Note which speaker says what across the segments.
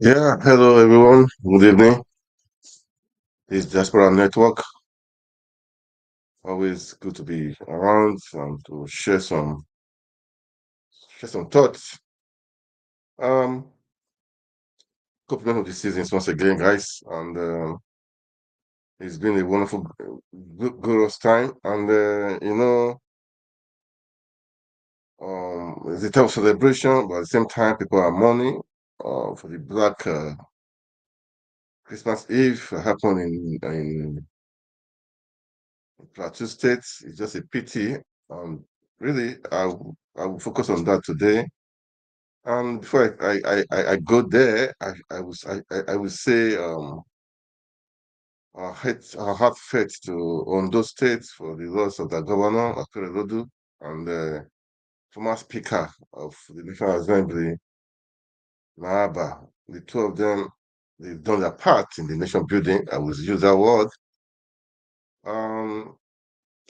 Speaker 1: Yeah, hello everyone. Good evening. This is Diaspora Network. Always good to be around and to share some thoughts. Um, Compliment of the seasons once again, guys, and it's been a wonderful, glorious time. And it's a time of celebration, but at the same time, people are mourning for the Black Christmas Eve happened in Plateau State. It's just a pity. Really, I will focus on that today. And before I go there, I would say our heartfelt to OndoState for the loss of the governor, Akeredolu, and the former speaker of the National Assembly, Mahaba. The two of them, they've done their part in the nation building. I will use that word. Um,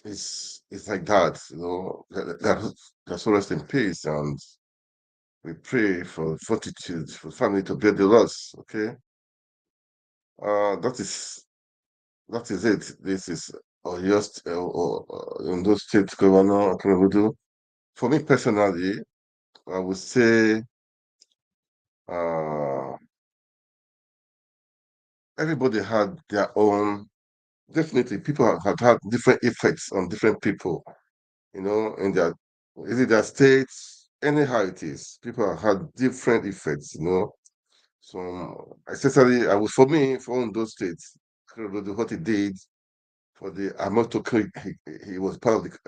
Speaker 1: it's like that, That's rest in peace, and we pray for fortitude for family to bear the loss. Okay, uh, that is that is it. This is just Ondo State Governor Akeredolu. For me personally, I would say uh, everybody had their own. Definitely, people have had different effects on different people. In their is it their states, anyhow it is. People have had different effects. So especially, I was for me for Ondo State, Akeredolu, what he did for the Amotokun. He was part of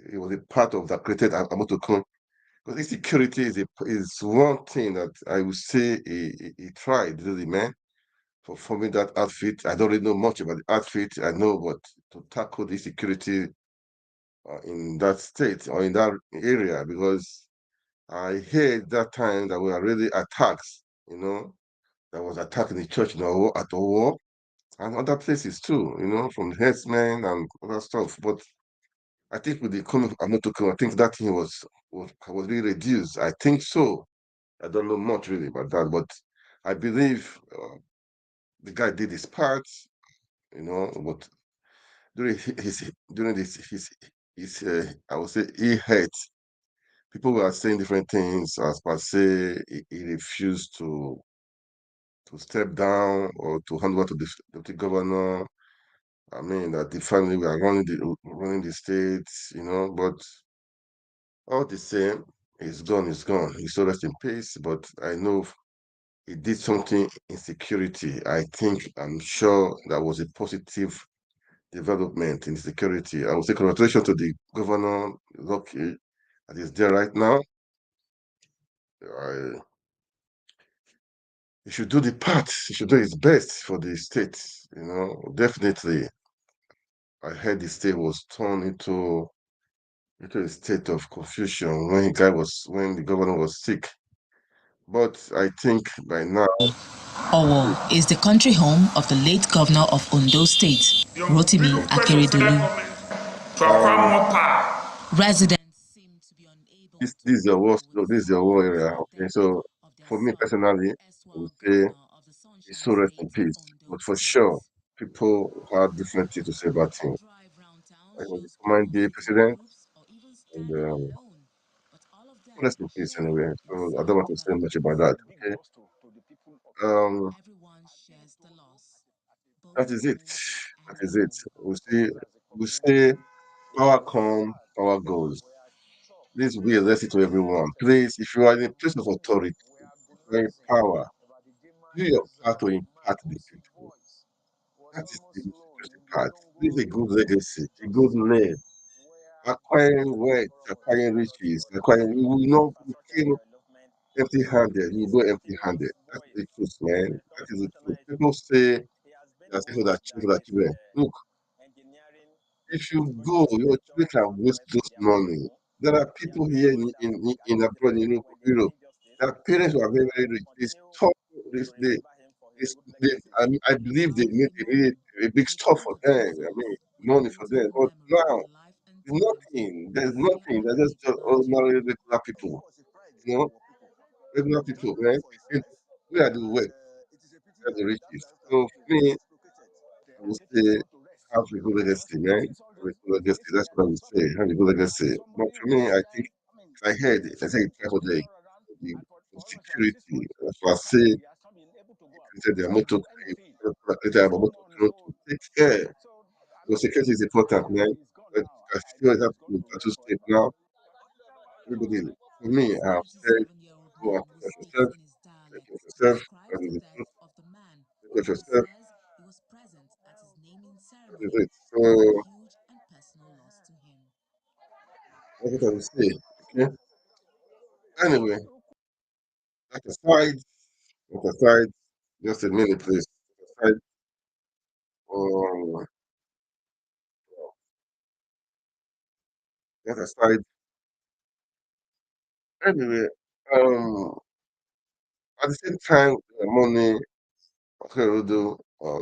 Speaker 1: he was a part of that created Amotokun. Because insecurity is one thing that I would say he tried really, man, for forming that outfit. I don't really know much about the outfit. I know what to tackle the security in that state or in that area, because I heard that time that we were really attacks. That was attacking the church at Owo and other places too. From herdsmen and other stuff. But I think with the coming of Amotoko, I think that thing was really reduced. I think so. I don't know much really about that, but I believe the guy did his part. But during his I would say he hurt. People were saying different things. As per say, he refused to step down or to hand over to the deputy governor. I mean that the family were running the state. But all the same, he's gone. He's gone. He's so rest in peace. But I know he did something in security. I'm sure that was a positive development in security. I would say congratulations to the governor, lucky that is there right now. I, he should do the part. He should do his best for the state. Definitely. I heard the state was turned into a state of confusion when the governor was sick. But I think by now,
Speaker 2: Owo is the country home of the late governor of Ondo State, Rotimi Akeredolu.
Speaker 1: um,
Speaker 2: Residents seem to be unable
Speaker 1: this
Speaker 2: to
Speaker 1: this is your war,
Speaker 2: fully
Speaker 1: this is your war
Speaker 2: celebrate
Speaker 1: area.
Speaker 2: the
Speaker 1: Okay,
Speaker 2: death
Speaker 1: so
Speaker 2: of their
Speaker 1: for me
Speaker 2: son,
Speaker 1: personally, I would
Speaker 2: erstwhile
Speaker 1: say
Speaker 2: governor of the
Speaker 1: it's
Speaker 2: Sunshine
Speaker 1: so rest in
Speaker 2: State,
Speaker 1: peace.
Speaker 2: Ondo
Speaker 1: But for
Speaker 2: State.
Speaker 1: sure, people had different things to say about him.
Speaker 2: Drive round town
Speaker 1: I was the
Speaker 2: shows
Speaker 1: command
Speaker 2: people
Speaker 1: day
Speaker 2: sitting in
Speaker 1: president,
Speaker 2: groups or even
Speaker 1: and
Speaker 2: standing alone, but all of them
Speaker 1: rest in peace
Speaker 2: sharing
Speaker 1: anyway.
Speaker 2: the
Speaker 1: So I don't
Speaker 2: same
Speaker 1: want to say much about
Speaker 2: sadness.
Speaker 1: that. Okay, um,
Speaker 2: Everyone shares the loss, both
Speaker 1: that is it.
Speaker 2: old
Speaker 1: That
Speaker 2: and
Speaker 1: is it.
Speaker 2: young.
Speaker 1: We say power come, power goes. Please be a lesson to everyone. Please, if you are in a place of authority, very power, do your part to impact the people. That is the most interesting part. Leave a good legacy, a good name, acquiring wealth, acquiring riches, acquiring. You will not you came empty-handed. You will go empty-handed. That's the truth, man. That is the truth. People say that people that children. Look, if you go, your children can waste those money. There are people here in abroad in Europe. Their parents who are very, very rich. They stop this. I believe they made a big stuff for them. I mean, money for them. But now, there's nothing. There's nothing. They're just ordinary regular people. You know, regular people, right? And where are the work? That's the riches. So for me, I would say have a good legacy, man. Have a good legacy. That's what I would say. Have a good legacy. But for me, I think I heard it. I say it for the security. That's why I say created their motto, created their motto to take care. Because security is important, man. But I feel it happened in Plateau State now. Everybody, for me, I've said,
Speaker 2: Seven-year-old
Speaker 1: go and
Speaker 2: man
Speaker 1: take
Speaker 2: who
Speaker 1: care of
Speaker 2: speaks
Speaker 1: yourself,
Speaker 2: in his
Speaker 1: take care
Speaker 2: dialect
Speaker 1: of yourself,
Speaker 2: describes
Speaker 1: that
Speaker 2: the
Speaker 1: is the
Speaker 2: death
Speaker 1: truth,
Speaker 2: of the man
Speaker 1: take care of
Speaker 2: who
Speaker 1: yourself,
Speaker 2: says he was present at his naming
Speaker 1: that is
Speaker 2: ceremony.
Speaker 1: it.
Speaker 2: It was a
Speaker 1: So,
Speaker 2: huge and personal loss to him.
Speaker 1: that's what I will say. Okay. Anyway, that aside, that aside, just a minute, please. That aside, um, that aside, anyway, um, at the same time, money, Akeredolu,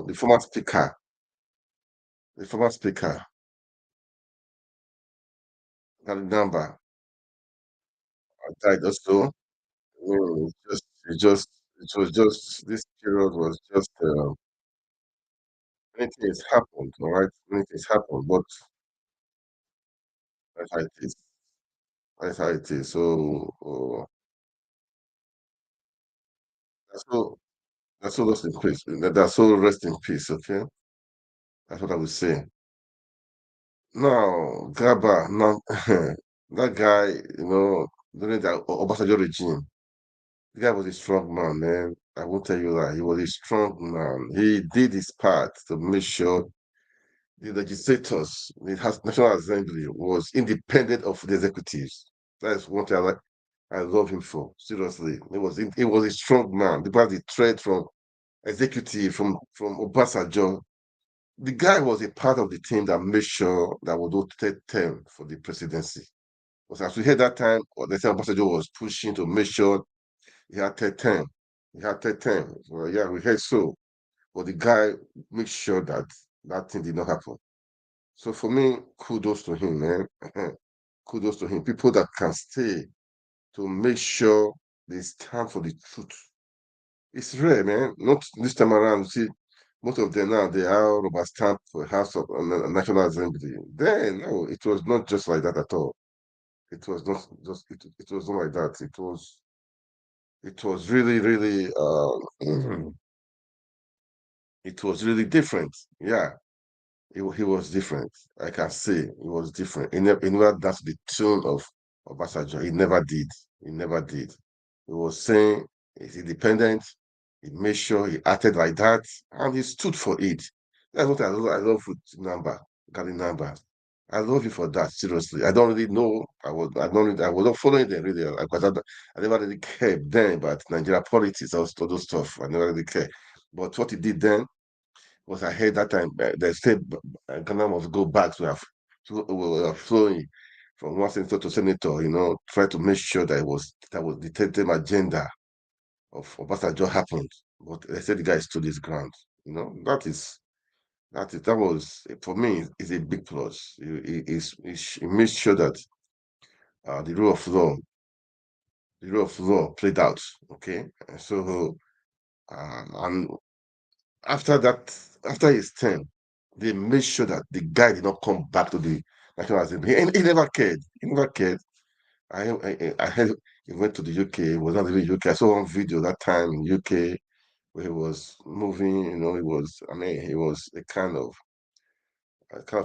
Speaker 1: the former speaker, got a number, died also. It was just, this period was just, many things happened, all right? Many things happened, but that's how it is. That's how it is. So, that's all. That's all rest in peace. That's all rest in peace. Okay, that's what I would say. Now, Gaba, now that guy, during the Obasanjo regime, the guy was a strong man, man. I won't tell you that he was a strong man. He did his part to make sure the legislators, the National Assembly, was independent of the executives. That's one thing I love him for. Seriously, he was a strong man. Because the threat from executive from Obasanjo, the guy was a part of the team that made sure that would do third term for the presidency. Because as we heard that time, the time Obasanjo was pushing to make sure he had third term. He had third term. Well, yeah, we heard so. But the guy made sure that that thing did not happen. So for me, kudos to him, man. Kudos to him. People that can stay to make sure they stand for the truth. It's rare, man. Not this time around. See, most of them now they are rubber stamp for House of National Assembly. Then no, it was not just like that at all. It was not just it was not like that. It was really really it was really different. Yeah, he was different. I can say he was different. He never that's the tune of Obasanjo. He never did. He never did. He was saying he's independent. He made sure he acted like that, and he stood for it. That's what I love with number, Gary number. I love you for that. Seriously, I don't really know. I was not following them really because I never really cared then about Nigeria politics, all those stuff. I never really cared. But what he did then was I heard that time they said Ghana must go back to flowing from one senator to senator, try to make sure that was the third agenda of Obasanjo happened. But they said the guy stood his ground. That was for me is a big plus. He made sure that the rule of law, played out. Okay, and so and after that, after his term, they made sure that the guy did not come back to the National Assembly. He never cared. He never cared. I heard he went to the UK. He was not even UK. I saw one video that time in UK where he was moving. He was a kind of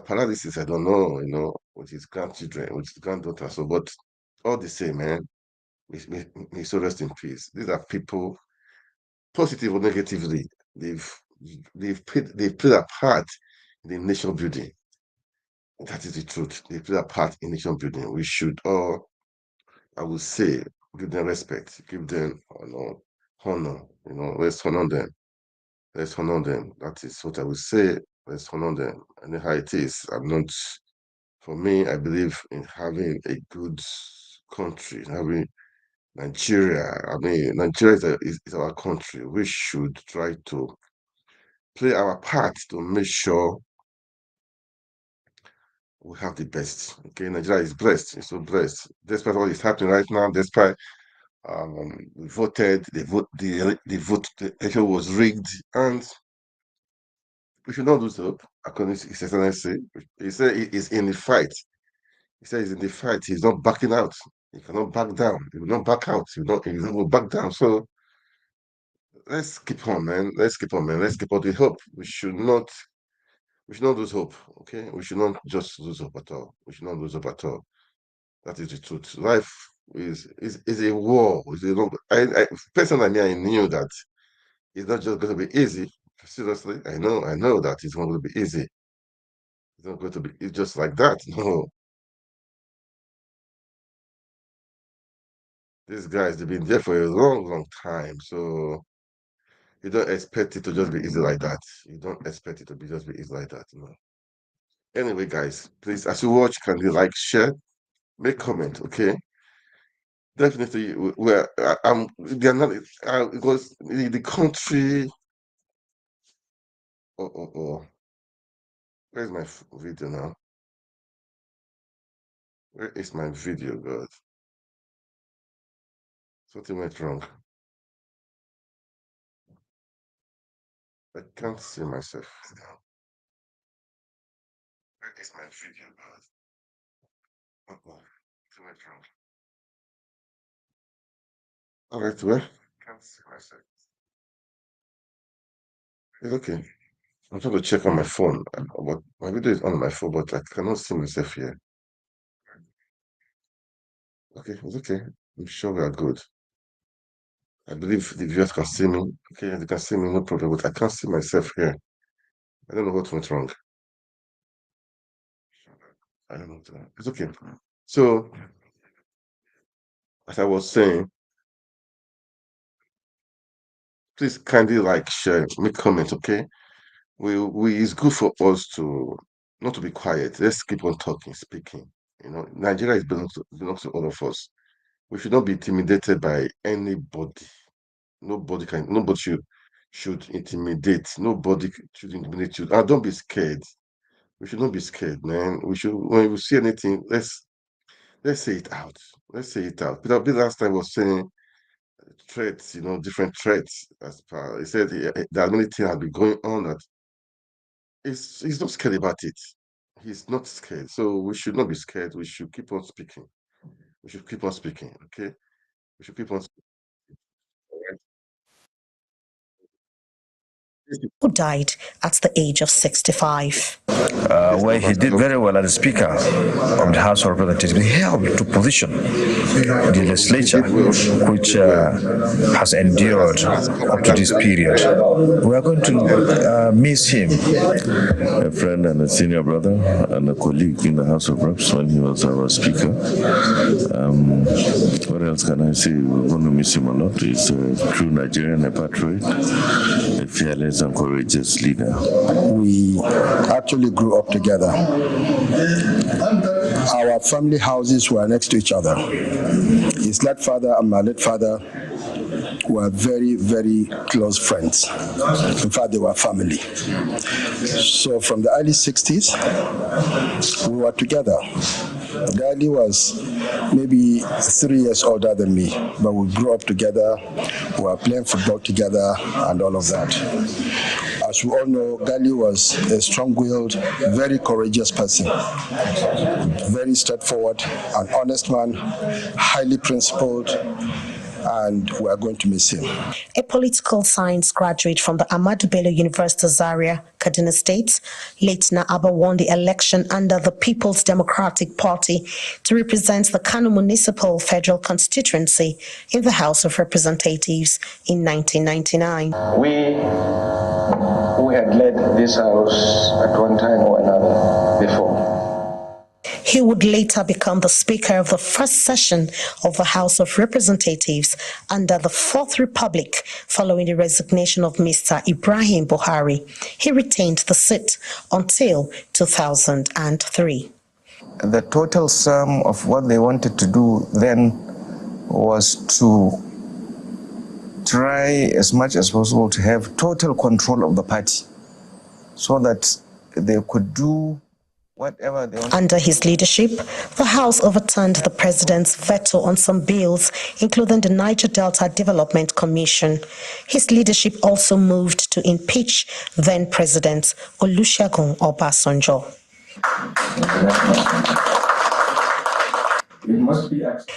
Speaker 1: paralysis. I don't know. With his grandchildren, with his granddaughter. So, but all the same, man, may so rest in peace. These are people, positive or negatively, they've they've played a part in the nation building. That is the truth. They play a part in nation building. We should all, I would say, give them respect, give them honor. Let's honor them. Let's honor them. That is what I would say. Let's honor them. And how it is. I'm not. For me, I believe in having a good country, having Nigeria. I mean, Nigeria is our country. We should try to play our part to make sure we have the best. Okay, Nigeria is blessed. It's so blessed. Despite what is happening right now, despite We voted. The election was rigged, and we should not lose hope. According to His Excellency, he said he is in the fight. He said he's in the fight. He's not backing out. He cannot back down. He will not back out. He will not. He will not back down. So let's keep on, man. Let's keep on, man. Let's keep on the hope. We should not. We should not lose hope. Okay, we should not just lose hope at all. We should not lose hope at all. That is the truth. Life is a war. Is a long. Personally, I knew that it's not just going to be easy. Seriously, I know that it's not going to be easy. It's not going to be. It's just like that. No, these guys they've been there for a long time. So you don't expect it to just be easy like that. You don't expect it to be just be easy like that. No. Anyway, guys, please, as you watch, can you like, share, make comment, okay? Definitely, we're they're not because the country. Oh. Where's my video now? Where is my video, God? Something went wrong. I can't see myself now. Where is my video, God? Something went wrong. All right, well, can't see myself. It's okay. I'm trying to check on my phone. But my video is on my phone, but I cannot see myself here. Okay, it's okay. I'm sure we are good. I believe the viewers can see me. Okay, they can see me, no problem. But I can't see myself here. I don't know what went wrong. I don't know. It's okay. So, as I was saying, please kindly like, share, make comments, okay? We it's good for us to not to be quiet. Let's keep on talking, speaking. You know, Nigeria belongs to all of us. We should not be intimidated by anybody. Nobody should intimidate. Nobody should intimidate you. And don't be scared. We should not be scared, man. We should when we see anything, let's say it out. Let's say it out. Peter B last time was saying threats, different threats. As per he said, there are many things have been going on that he's not scared about it. He's not scared. So we should not be scared. We should keep on speaking. We should keep on speaking. Okay. We should keep on speaking.
Speaker 2: Who died at the age of 65.
Speaker 3: Where he did very well as Speaker of the House of Representatives. He helped to position the legislature, which has endured up to this period. We are going to miss him.
Speaker 4: A friend and a senior brother and a colleague in the House of Reps when he was our Speaker. What else can I say? We're going to miss him a lot. He's a true Nigerian, a patriot, a fearless and courageous leader.
Speaker 5: We actually grew up together. Our family houses were next to each other. His late father and my late father were very, very close friends. In fact, they were family. So from the early 60s, we were together. Daddy was maybe 3 years older than me, but we grew up together, we were playing football together and all of that. As we all know, Gali was a strong-willed, very courageous person, very straightforward, an honest man, highly principled, and we are going to miss him.
Speaker 2: A political science graduate from the Ahmadu Bello University Zaria, Kaduna State, late Abba won the election under the People's Democratic Party to represent the Kano Municipal Federal Constituency in the House of Representatives in 1999.
Speaker 6: We had led this house at one time or another before.
Speaker 2: He would later become the Speaker of the first session of the House of Representatives under the Fourth Republic following the resignation of Mr. Ibrahim Buhari. He retained the seat until 2003.
Speaker 3: The total sum of what they wanted to do then was to try as much as possible to have total control of the party so that they could do
Speaker 2: Under his leadership, the House overturned the president's veto on some bills, including the Niger Delta Development Commission. His leadership also moved to impeach then-President Olusegun Obasanjo.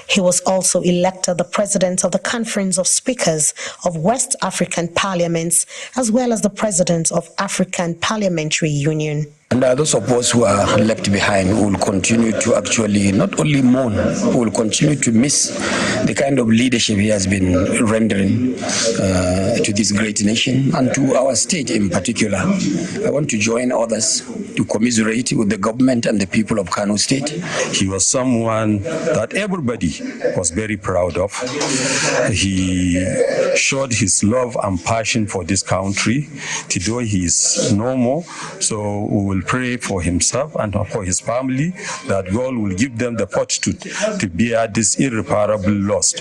Speaker 2: He was also elected the president of the Conference of Speakers of West African Parliaments, as well as the president of African Parliamentary Union.
Speaker 5: And those of us who are left behind will continue to actually not only mourn, will continue to miss the kind of leadership he has been rendering to this great nation and to our state in particular. I want to join others to commiserate with the government and the people of Kano State.
Speaker 7: He was someone that everybody was very proud of. He showed his love and passion for this country. Today he is no more, so we will pray for himself and for his family that God will give them the fortitude to bear this irreparable loss.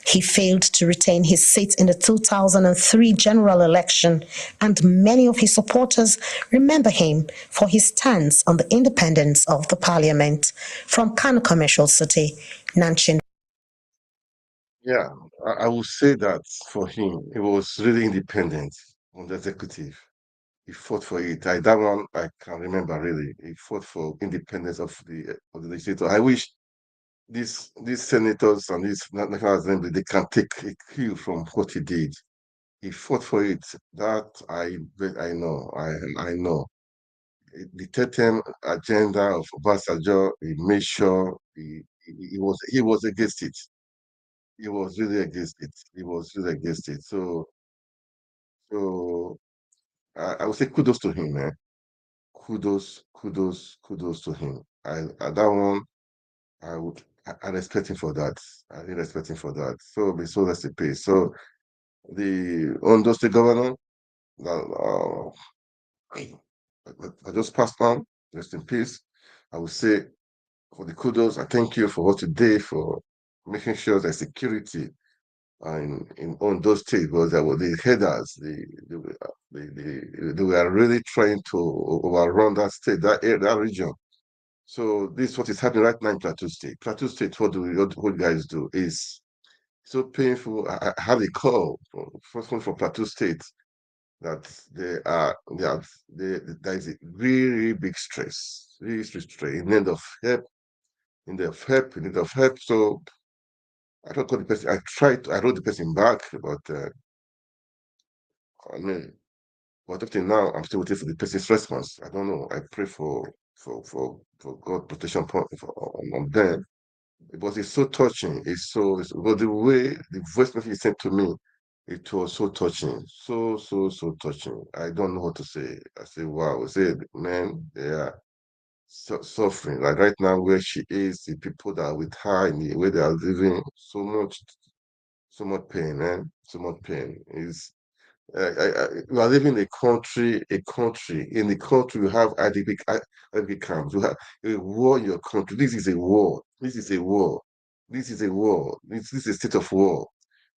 Speaker 2: He failed to retain his seat in the 2003 general election, and many of his supporters remember him for his stance on the independence of the parliament. From Kano Commercial City, Nanchin.
Speaker 1: Yeah, I would say that for him, he was really independent on the executive. He fought for it. That one I can remember really. He fought for independence of the legislature. I wish these senators and these national assembly they can take a cue from what he did. He fought for it. That I know. I know. The term agenda of Obasanjo, he made sure he was against it. He was really against it. He was really against it. So I would say kudos to him, man. Kudos to him. That one I respect him for that. I really respect him for that. So be so that's the pace. So the OndoState governor I just passed on, rest in peace. I would say for the kudos, I thank you for what you did for making sure that security in OndoState because there were the headers, they were really trying to overrun that state, that region. So this is what is happening right now in Plateau State. Plateau State, what you guys do is so painful. I had a call from Plateau State that there is a really big stress, really stress in need of help, in need of help. So I don't call the person. I wrote the person back, but I mean, but up till now, I'm still waiting for the person's response. I don't know. I pray for God protection on them. But it's so touching. But the way the voice message he sent to me, it was so touching. So touching. I don't know what to say. I say, wow. I say, man, they are suffering. Like right now, where she is, the people that are with her in the way they are living, so much pain, man. So much pain. We are living in in the country you have IDP camps, you have a war in your country. This is a war. This is a war. This is a war. This is a state of war.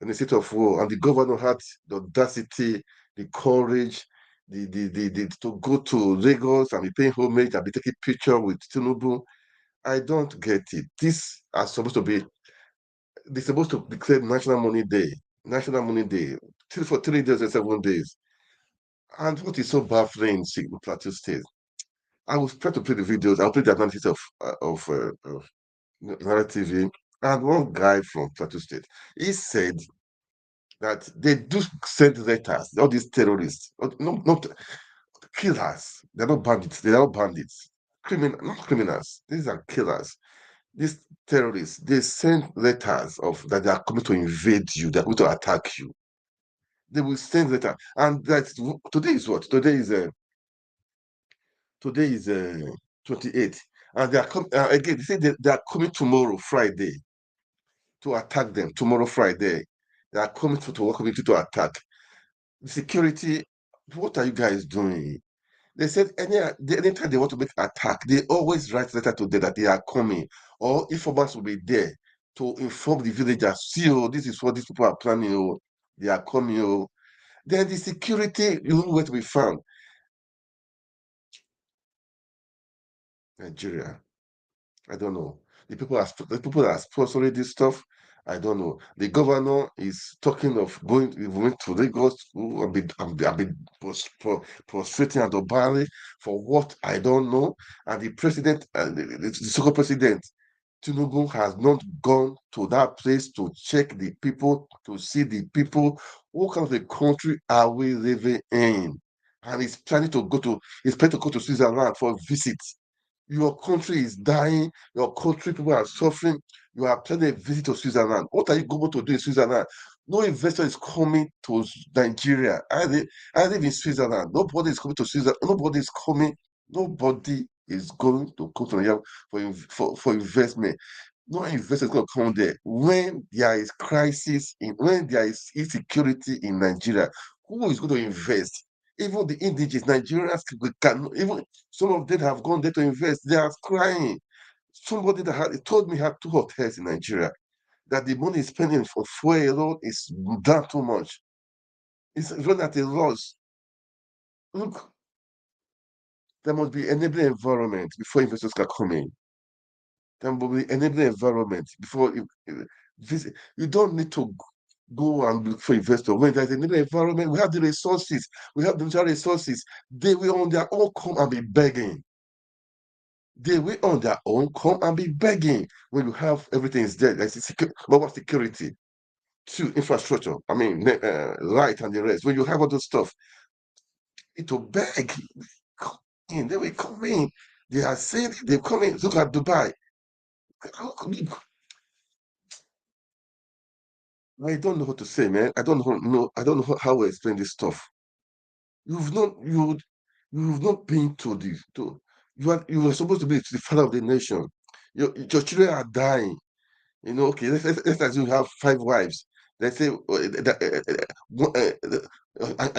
Speaker 1: And a state of war. And the governor had the audacity, the courage, to go to Lagos and be paying homage and be taking picture with Tinubu. I don't get it. They're supposed to declare National Money Day. National Money Day for 3 days or 7 days. And what is so baffling in Plateau State, I will try to play the videos. I'll play the analysis of Nara TV. And one guy from Plateau State, he said that they do send letters, all these terrorists, not killers. They're not bandits. They are not bandits. Not criminals. These are killers. These terrorists, they send letters of that they are coming to invade you, they're going to attack you. They will send letter. And today is what? Today is 28. And they are coming again, they say they are coming tomorrow, Friday, to attack them. Tomorrow, Friday. They are coming to work community to attack. The security, what are you guys doing? They said anytime they want to make attack, they always write letter to them that they are coming, or informants will be there to inform the villagers. See, oh, this is what these people are planning. Oh, they are coming. Oh, then the security you know where to be found. Nigeria. I don't know. The people that are sponsoring this stuff, I don't know. The governor is talking of going to Lagos and be prostrating at Obali for what I don't know. And the president, the second president, Tinubu has not gone to that place to check the people, to see the people. What kind of a country are we living in? And he's planning to go to Switzerland for a visit. Your country is dying. Your country, people are suffering. You are planning a visit to Switzerland. What are you going to do in Switzerland? No investor is coming to Nigeria. I live in Switzerland. Nobody is coming to Switzerland. Nobody is coming. Nobody is going to come to Nigeria for investment. No investor is going to come there. When there is crisis, when there is insecurity in Nigeria, who is going to invest? Even the indigenous Nigerians can even some of them have gone there to invest. They are crying. Somebody that told me had 2 hotels in Nigeria, that the money is spending for fuel alone is done too much. It's run at a loss. Look, there must be enabling environment before investors can come in. There must be enabling environment before visit. You don't need to go and look for investors. When there's an environment, we have the resources, we have the natural resources. They will on their own come and be begging. They will on their own come and be begging when you have everything is there. Like security, to infrastructure. I mean, light and the rest. When you have all those stuff, it will beg. Come in, they will come in. They are saying they're coming. Look at Dubai. I don't know what to say, man. I don't know. I don't know how to explain this stuff. You've not you've not been you were supposed to be the father of the nation. Your children are dying. Okay, let's assume you have 5 wives. Let's say and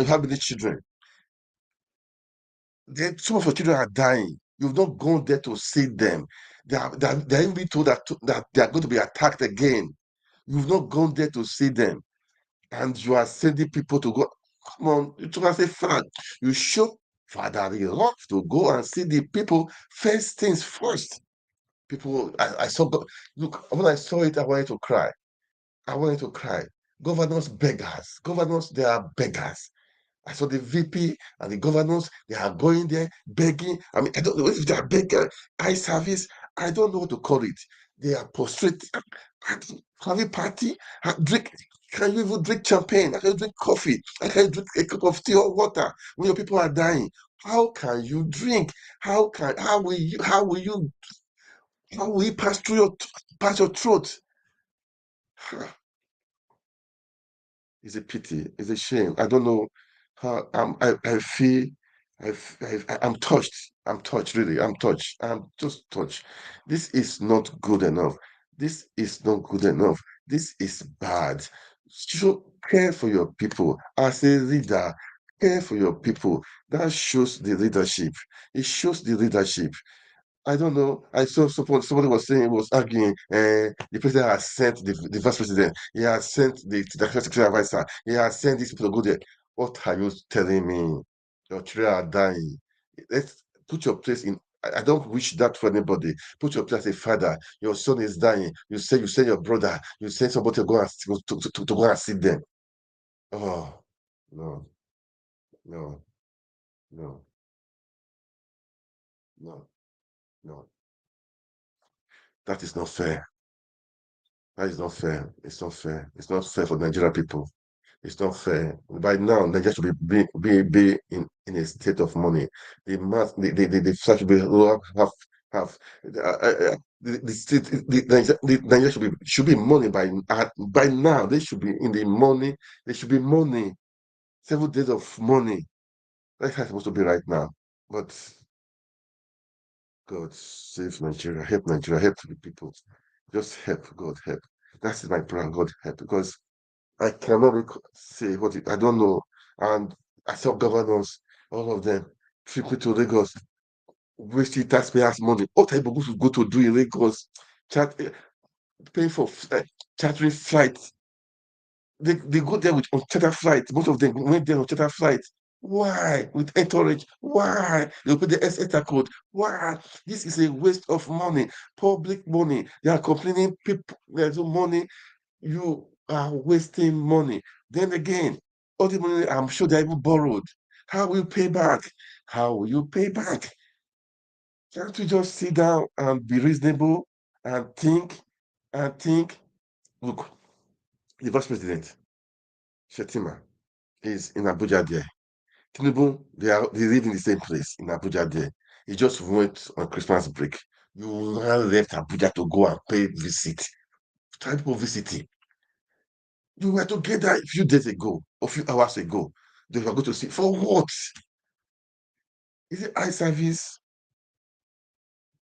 Speaker 1: how many children? Then some of your children are dying. You've not gone there to see them. They are even being told that they are going to be attacked again. You've not gone there to see them, and you are sending people to go. Come on, you told us a fact. You show fatherly love to go and see the people first things first. People, I saw. Look, when I saw it, I wanted to cry. I wanted to cry. Governors beggars. Governors, they are beggars. I saw the VP and the governors, they are going there begging. I mean, I don't know if they are begging, eye service. I don't know what to call it. They are prostrate. Have a party, drink. Can you even drink champagne? Can you drink coffee? Can you drink a cup of tea or water when your people are dying? How can you drink? How will you pass your throat? It's a pity. It's a shame. I don't know how I feel. I'm touched. I'm touched, really. I'm touched. I'm just touched. This is not good enough. This is not good enough. This is bad. Show care for your people. As a leader, care for your people. That shows the leadership. It shows the leadership. I don't know. I saw somebody was saying, was arguing, the president has sent the vice president, he has sent the secretary advisor, he has sent these people to go there. What are you telling me? Your children are dying. Let's put your place in. I don't wish that for anybody. Put your place as a father. Your son is dying. You send your brother. You send somebody to go and to go and see them. Oh no, no, no, no, no. That is not fair. That is not fair. It's not fair. It's not fair for Nigerian people. It's not fair. By now, Nigeria should be in a state of money. The flag should be have the state the Nigeria should be money by now. They should be in the money. They should be money. 7 days of money. That's how it's supposed to be right now. But God save Nigeria, help the people. Just help, God help. That's my prayer, God help, because I cannot say I don't know. And I saw governors, all of them, tripping to Lagos, wasting taxpayers' money. What are you supposed to go to do in Lagos? Paying for chartering flights. They go there with on charter flights. Most of them went there on charter flights. Why? With encourage. Why? You put the SETA code. Why? This is a waste of money, public money. They are complaining, people, there's no money. You are wasting money. Then again, all the money I'm sure they even borrowed. How will you pay back? How will you pay back? Can't you just sit down and be reasonable and think and think? Look, the vice president, Shetima, is in Abuja there. Tinubu, they live in the same place in Abuja there. He just went on Christmas break. You now left Abuja to go and pay visit. Type of visiting. You were together a few days ago, a few hours ago. They were going to see for what? Is it eye service?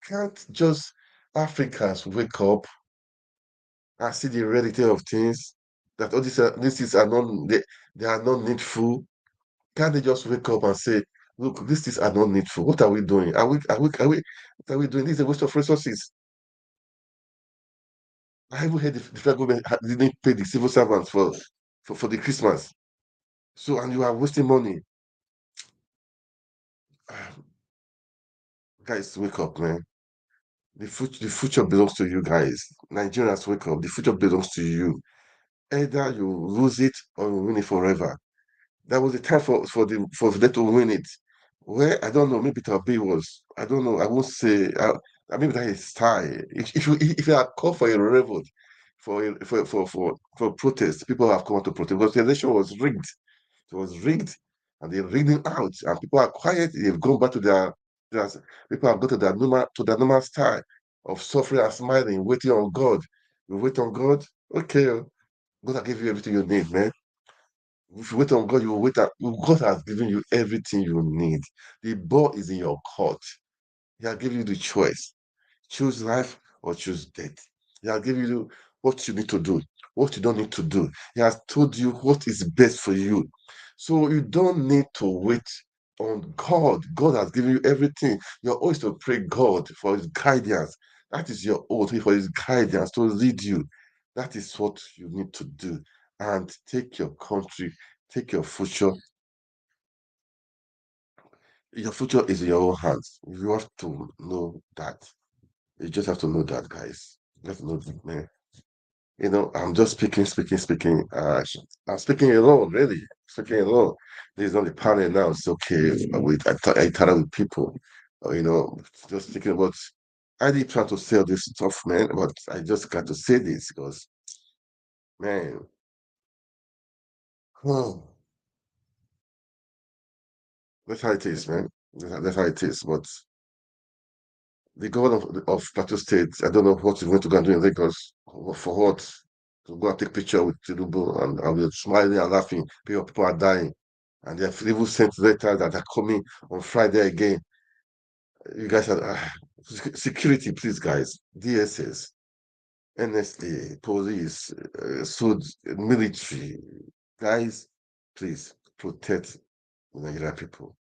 Speaker 1: Can't just Africans wake up and see the reality of things? That all these things are not they are not needful. Can't they just wake up and say, look, these things are not needful. What are we doing? What are we doing? This is a waste of resources. I even heard the federal government didn't pay the civil servants for the Christmas. So, and you are wasting money. Guys, wake up, man. The future belongs to you guys. Nigerians, wake up. The future belongs to you. Either you lose it or you win it forever. That was the time for them to win it. Where I don't know, maybe Tabi was. I don't know. I won't say. I mean that is style. If you are called for a revolt, for protest, people have come out to protest because the election was rigged. It was rigged, and they're rigging out, and people are quiet. They've gone back to their people have gone to their normal style of suffering and smiling, waiting on God. You wait on God, okay. God will give you everything you need, man. If you wait on God, you will wait. God has given you everything you need. The ball is in your court. He has given you the choice. Choose life or choose death. He has given you what you need to do, what you don't need to do. He has told you what is best for you. So you don't need to wait on God. God has given you everything. You're always to pray God for his guidance. That is your oath for his guidance to lead you. That is what you need to do. And take your country, take your future. Your future is in your own hands. You have to know that. You just have to know that, guys. You have to know that, man. I'm just speaking. I'm speaking alone, really. Speaking alone. This is not the panel now. It's okay. I tell with people. Just thinking about. I did plan to sell this stuff, man, but I just got to say this because, man, oh, that's how it is, man. That's how it is. But the governor of Plateau State, I don't know what he's going to go and do in Lagos. For what? To go and take picture with Tinubu and I'll be smiling and laughing. People are dying. And they have even sent letters that are coming on Friday again. You guys are security, please, guys. DSS, NSA, police, military, guys, please protect the Nigerian people.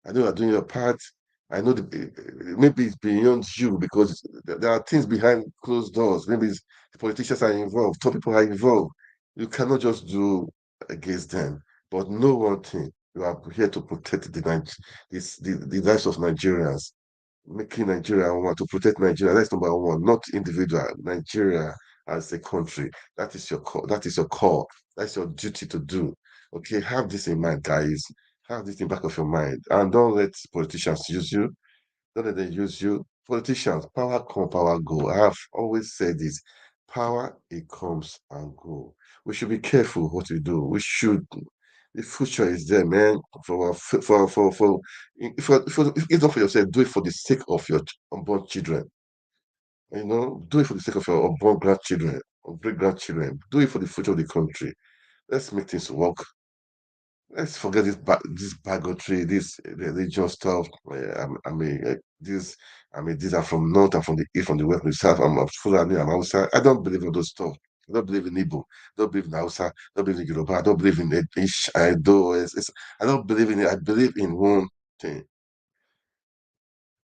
Speaker 1: I know you're doing your part. I know maybe it's beyond you because there are things behind closed doors. Maybe the politicians are involved, top people are involved. You cannot just do against them. But know one thing: you are here to protect the lives of Nigerians, making Nigeria one to protect Nigeria. That's number one, not individual. Nigeria as a country. That is your call. That is your call. That's your duty to do. Okay, have this in mind, guys. Have this in back of your mind, and don't let politicians use you. Don't let them use you. Politicians, power come, power go. I have always said this: power it comes and go. We should be careful what we do. We should. The future is there, man. If not for yourself, do it for the sake of your unborn children. Do it for the sake of your unborn grandchildren or great grandchildren. Do it for the future of the country. Let's make things work. Let's forget this bigotry, this religion stuff. These are from north and from the east, from the west, from the south. I'm Fulani, I'm Hausa. I don't believe in those stuff. I don't believe in Igbo. I don't believe in Hausa. I don't believe in Yoruba. I don't believe in Ish. I don't believe in it. I believe in one thing.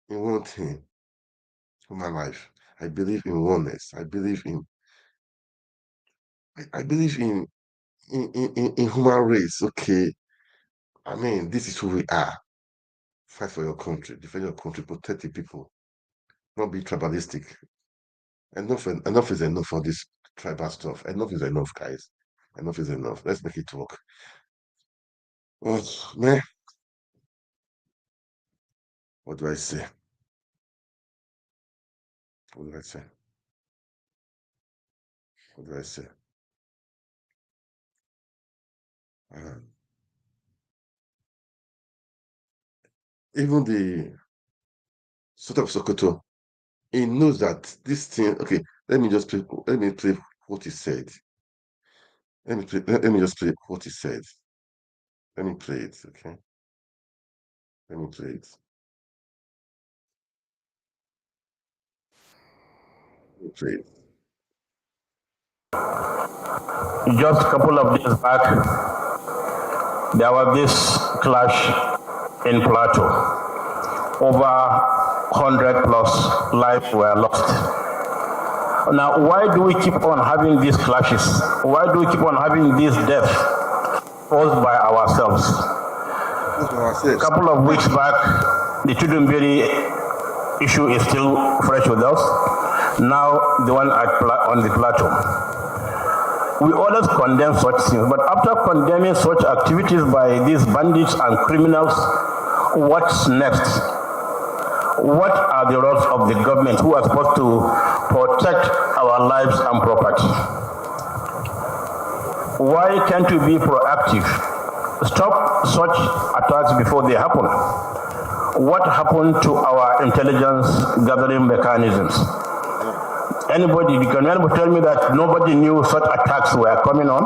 Speaker 1: In one thing. Human life. I believe in oneness. I believe in human race. Okay. I mean, this is who we are. Fight for your country, defend your country, protect the people, not be tribalistic. Enough is enough for this tribal stuff. Enough is enough, guys. Enough is enough. Let's make it work. Oh, man. What do I say? What do I say? What do I say? Even the sort of Sokoto, he knows that this thing. Okay, let me play what he said. Let me just play what he said. Let me play it, okay? Let me play it. Let me play it.
Speaker 8: Just a couple of days back, there was this clash in Plateau. Over 100 plus lives were lost. Now, why do we keep on having these clashes? Why do we keep on having these deaths caused by ourselves? A couple of weeks back, the Tinubu issue is still fresh with us. Now, the one on the Plateau. We always condemn such things, but after condemning such activities by these bandits and criminals, what's next? What are the roles of the government who are supposed to protect our lives and property? Why can't we be proactive? Stop such attacks before they happen. What happened to our intelligence gathering mechanisms? Anybody tell me that nobody knew such attacks were coming on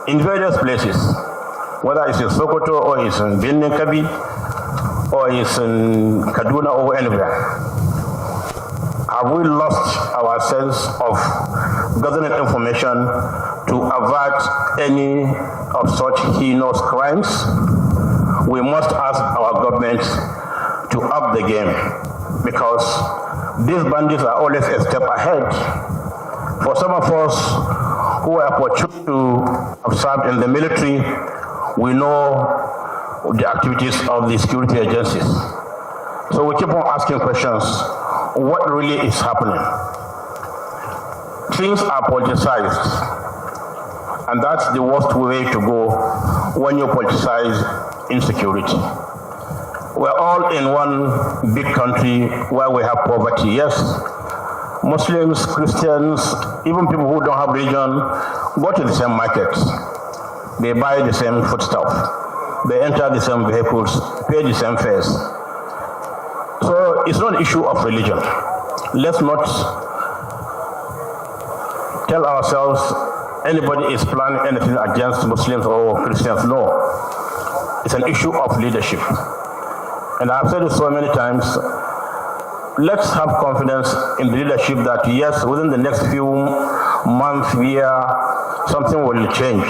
Speaker 8: in various places, whether it's in Sokoto or it's in Birnin Kabi or it's in Kaduna or anywhere? Have we lost our sense of gathering information to avert any of such heinous crimes? We must ask our government to up the game, because these bandits are always a step ahead. For some of us who are fortunate to have served in the military, we know the activities of the security agencies. So we keep on asking questions. What really is happening? Things are politicized, and that's the worst way to go when you politicize insecurity. We're all in one big country where we have poverty. Yes, Muslims, Christians, even people who don't have religion go to the same markets. They buy the same foodstuff. They enter the same vehicles, pay the same fares. So it's not an issue of religion. Let's not tell ourselves anybody is planning anything against Muslims or Christians. No, it's an issue of leadership. And I've said it so many times, let's have confidence in the leadership that yes, within the next few months, year, something will change.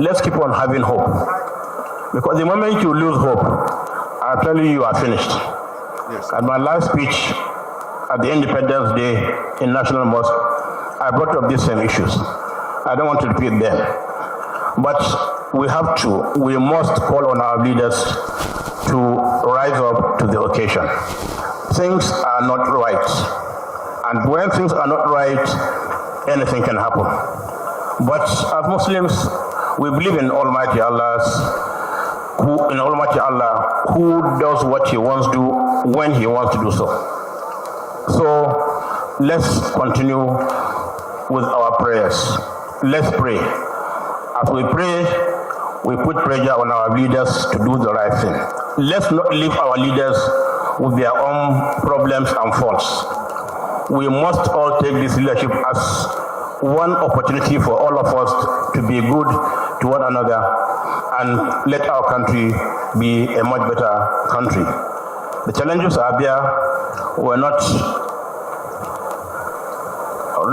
Speaker 8: Let's keep on having hope. Because the moment you lose hope, I tell you, you are finished. Yes. At my last speech at the Independence Day in National Mosque, I brought up these same issues. I don't want to repeat them. But we must call on our leaders to rise up to the occasion. Things are not right. And when things are not right, anything can happen. But as Muslims, we believe in Almighty Allah, who does what He wants to do when He wants to do so. So let's continue with our prayers. Let's pray. As we pray, we put pressure on our leaders to do the right thing. Let's not leave our leaders with their own problems and faults. We must all take this leadership as one opportunity for all of us to be good to one another and let our country be a much better country. The challenges are there. We're not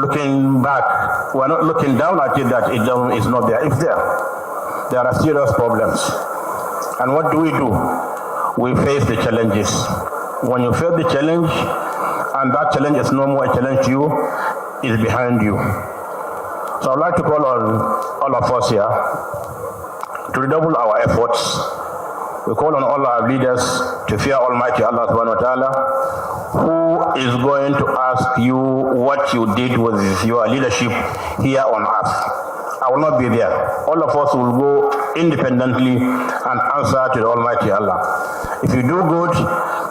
Speaker 8: looking back. We're not looking down at it that it is not there. It's there. There are serious problems. And what do? We face the challenges. When you face the challenge, and that challenge is no more a challenge to you, it's behind you. So I'd like to call on all of us here. to redouble our efforts. We call on all our leaders to fear Almighty Allah subhanahu wa ta'ala, who is going to ask you what you did with your leadership here on earth. I will not be there. All of us will go independently and answer to the Almighty Allah. If you do good,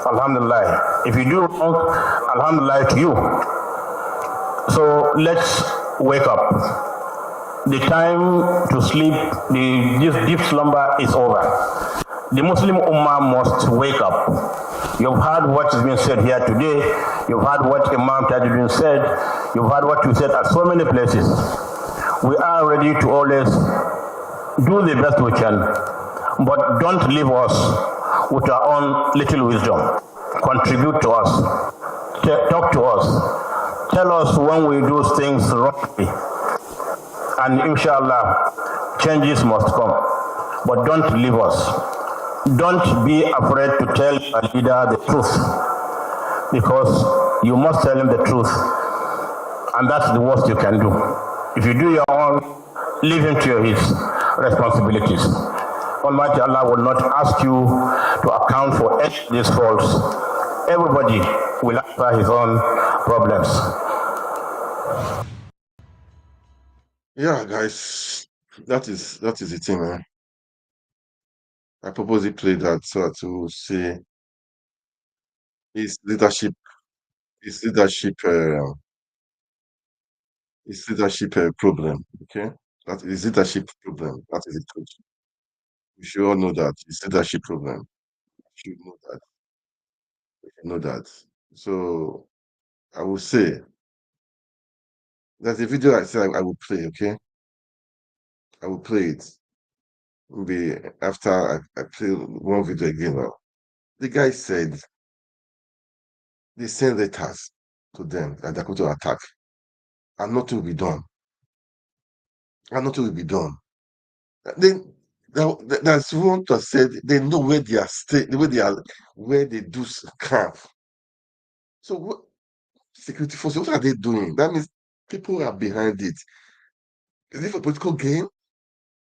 Speaker 8: Alhamdulillah. If you do wrong, Alhamdulillah to you. So let's wake up. The time to sleep, this deep slumber is over. The Muslim Ummah must wake up. You've heard what has been said here today. You've heard what Imam Tajuddin said. You've heard what you said at so many places. We are ready to always do the best we can, but don't leave us with our own little wisdom. Contribute to us. Talk to us. Tell us when we do things wrongly. And inshallah, changes must come. But don't leave us. Don't be afraid to tell a leader the truth, because you must tell him the truth, and that's the worst you can do. If you do your own, leave him to his responsibilities. Almighty Allah will not ask you to account for any of these faults. Everybody will answer his own problems.
Speaker 1: Yeah, guys, that is the thing, man. I purposely played that so to see his leadership problem. Okay, that is leadership problem. That is the truth. We should all know that it's leadership problem. We should know that. We should know that. So I will say there's a video I said I will play. Okay, I will play it. Maybe after I play one video again. Now, the guy said they send letters to them that they're going to attack, and nothing will be done. And nothing will be done. Then that's one to said they know where they are where they do camp. So what security forces, what are they doing? That means people are behind it. Is it for political gain?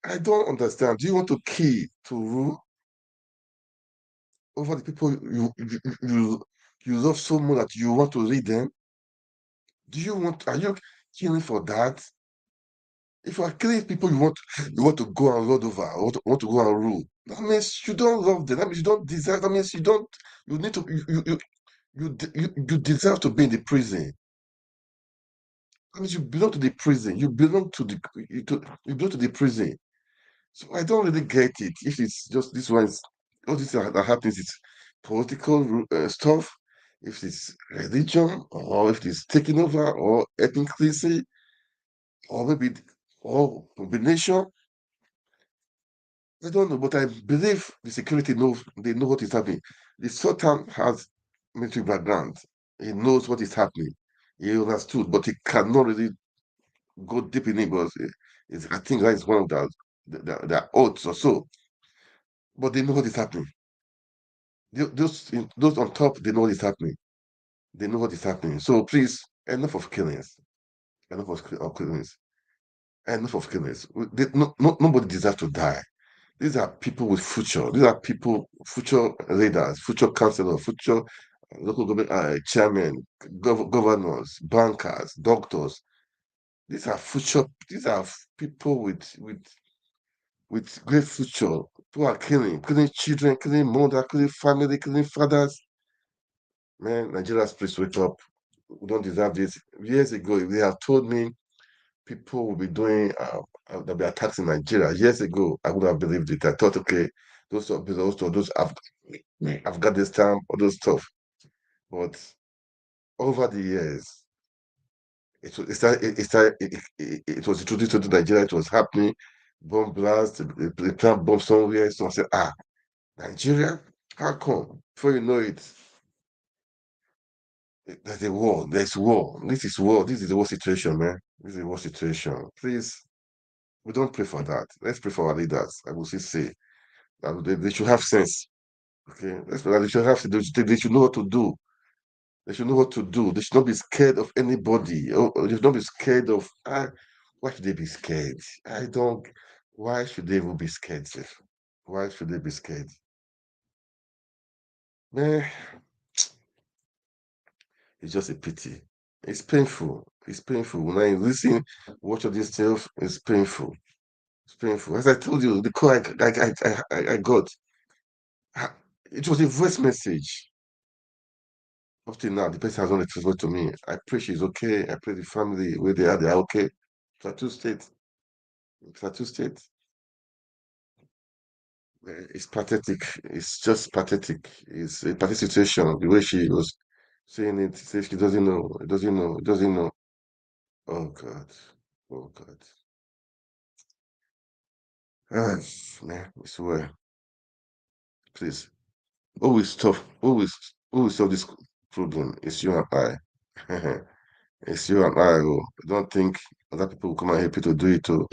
Speaker 1: I don't understand. Do you want to key to rule over the people you love so much that you want to lead them? Are you killing for that? If you are killing people you want to go and roll over, or want to go and rule, that means you don't love them. That means you don't deserve. That means you need to you deserve to be in the prison. That means you belong to the prison. You belong to the prison. So I don't really get it. If it's just this one, all this that happens is political stuff. If it's religion, or if it's taking over, or ethnicity, or maybe or combination. I don't know, but I believe the security knows. They know what is happening. The Sultan has military background. He knows what is happening. He understood, but he cannot really go deep in it because I think that is one of the odds or so. But they know what is happening. Those on top, they know what is happening. They know what is happening. So please, enough of killings. Enough of killings. Enough of killings. Nobody deserves to die. These are people with future. These are people, future leaders, future councillors, future local government chairmen, governors, bankers, doctors. These are future. These are people with great future. Who are killing children, killing mother, killing family, killing fathers. Man, Nigerians, please wake up. We don't deserve this. Years ago, if they have told me people will be doing there'll be attacks in Nigeria. Years ago, I would have believed it. I thought, okay, those Afghanistan, all those stuff. But over the years, it was introduced to Nigeria. It was happening. Bomb blast, they plant bomb somewhere. So I said, Nigeria, how come? Before you know it, there's a war. There's war. This is war. This is the war situation, man. This is the war situation. Please. We don't pray for that. Let's pray for our leaders. I will say that they should have sense. Okay, let's pray that they should have. They should know what to do. They should know what to do. They should not be scared of anybody. Or they should not be scared of. Why should they be scared? I don't. Why should they even be scared, sef? Why should they be scared? Man, it's just a pity. It's painful. It's painful. When I listen, watch all this stuff, it's painful. It's painful. As I told you, the call I got, it was a voice message. Up till now, the person has not responded to me. I pray she's okay. I pray the family where they are okay. Plateau State. Plateau State. It's pathetic. It's just pathetic. It's a pathetic situation. The way she was saying it, says she doesn't know. Doesn't know. Doesn't know. Oh God. Oh God. Ah, man, I swear. Please. Always solve this problem. It's you and I. It's you and I. Oh. Don't think other people will come and help you to do it. Oh.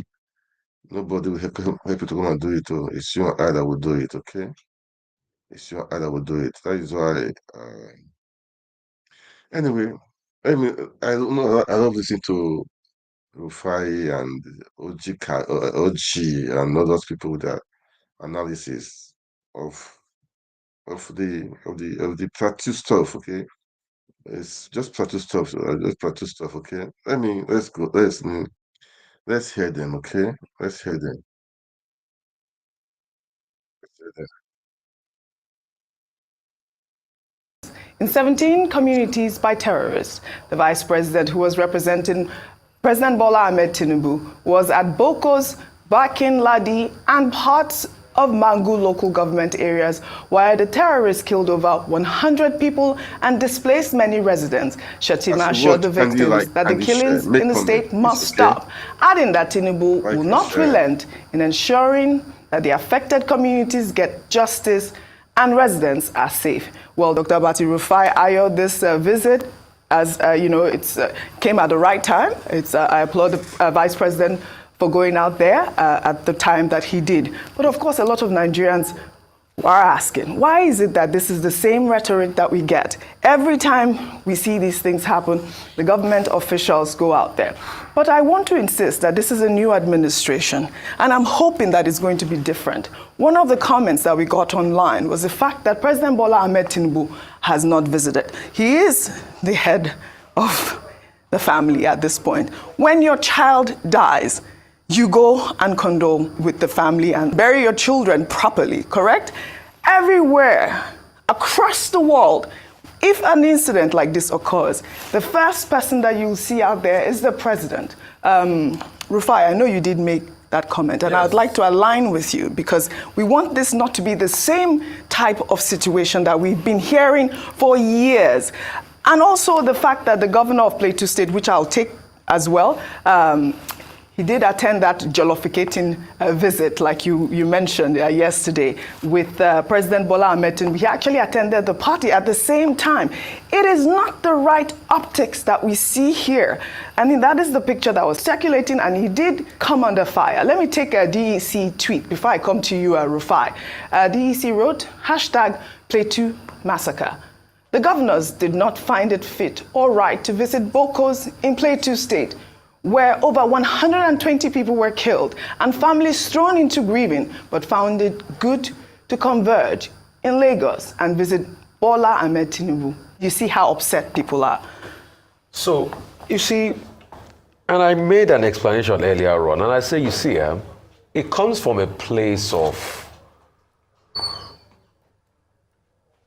Speaker 1: Nobody will help you to come and do it. Oh. It's you and I that will do it. Okay. It's you and I that will do it. That is why. Anyway, I mean, I don't know. I love listening to Rufai and OG and all those people with their analysis of the Plateau stuff. Okay, it's just Plateau stuff. Just Plateau stuff. Okay, let's go. Let's hear them. Okay, let's hear them. Let's hear them.
Speaker 9: In 17 communities by terrorists, the vice president who was representing President Bola Ahmed Tinubu was at Bokos, Bakin Ladi, and parts of Mangu local government areas, where the terrorists killed over 100 people and displaced many residents. Shatima assured the victims that the killings in the state must stop, adding that Tinubu will not relent in ensuring that the affected communities get justice and residents are safe. Well, Dr. Bati Rufai ayoed this visit as, it came at the right time. I applaud the Vice President for going out there at the time that he did. But of course, a lot of Nigerians are asking, why is it that this is the same rhetoric that we get? Every time we see these things happen, the government officials go out there. But I want to insist that this is a new administration, and I'm hoping that it's going to be different. One of the comments that we got online was the fact that President Bola Ahmed Tinubu has not visited. He is the head of the family at this point. When your child dies, you go and condole with the family and bury your children properly, correct? Everywhere, across the world, if an incident like this occurs, the first person that you'll see out there is the president. Rufai, I know you did make that comment, and yes. I'd like to align with you because we want this not to be the same type of situation that we've been hearing for years. And also the fact that the governor of Plateau State, which I'll take as well, he did attend that jollificating visit, like you mentioned yesterday, with President Bola Ahmed Tinubu. He actually attended the party at the same time. It is not the right optics that we see here. I mean, that is the picture that was circulating, and he did come under fire. Let me take a DEC tweet before I come to you, Rufai. DEC wrote, #Plateau Massacre. The governors did not find it fit or right to visit Bokos in Plateau State, where over 120 people were killed and families thrown into grieving, but found it good to converge in Lagos and visit Bola Ahmed Tinubu. You see how upset people are.
Speaker 10: So, you see, and I made an explanation earlier on, and I say, you see, it comes from a place of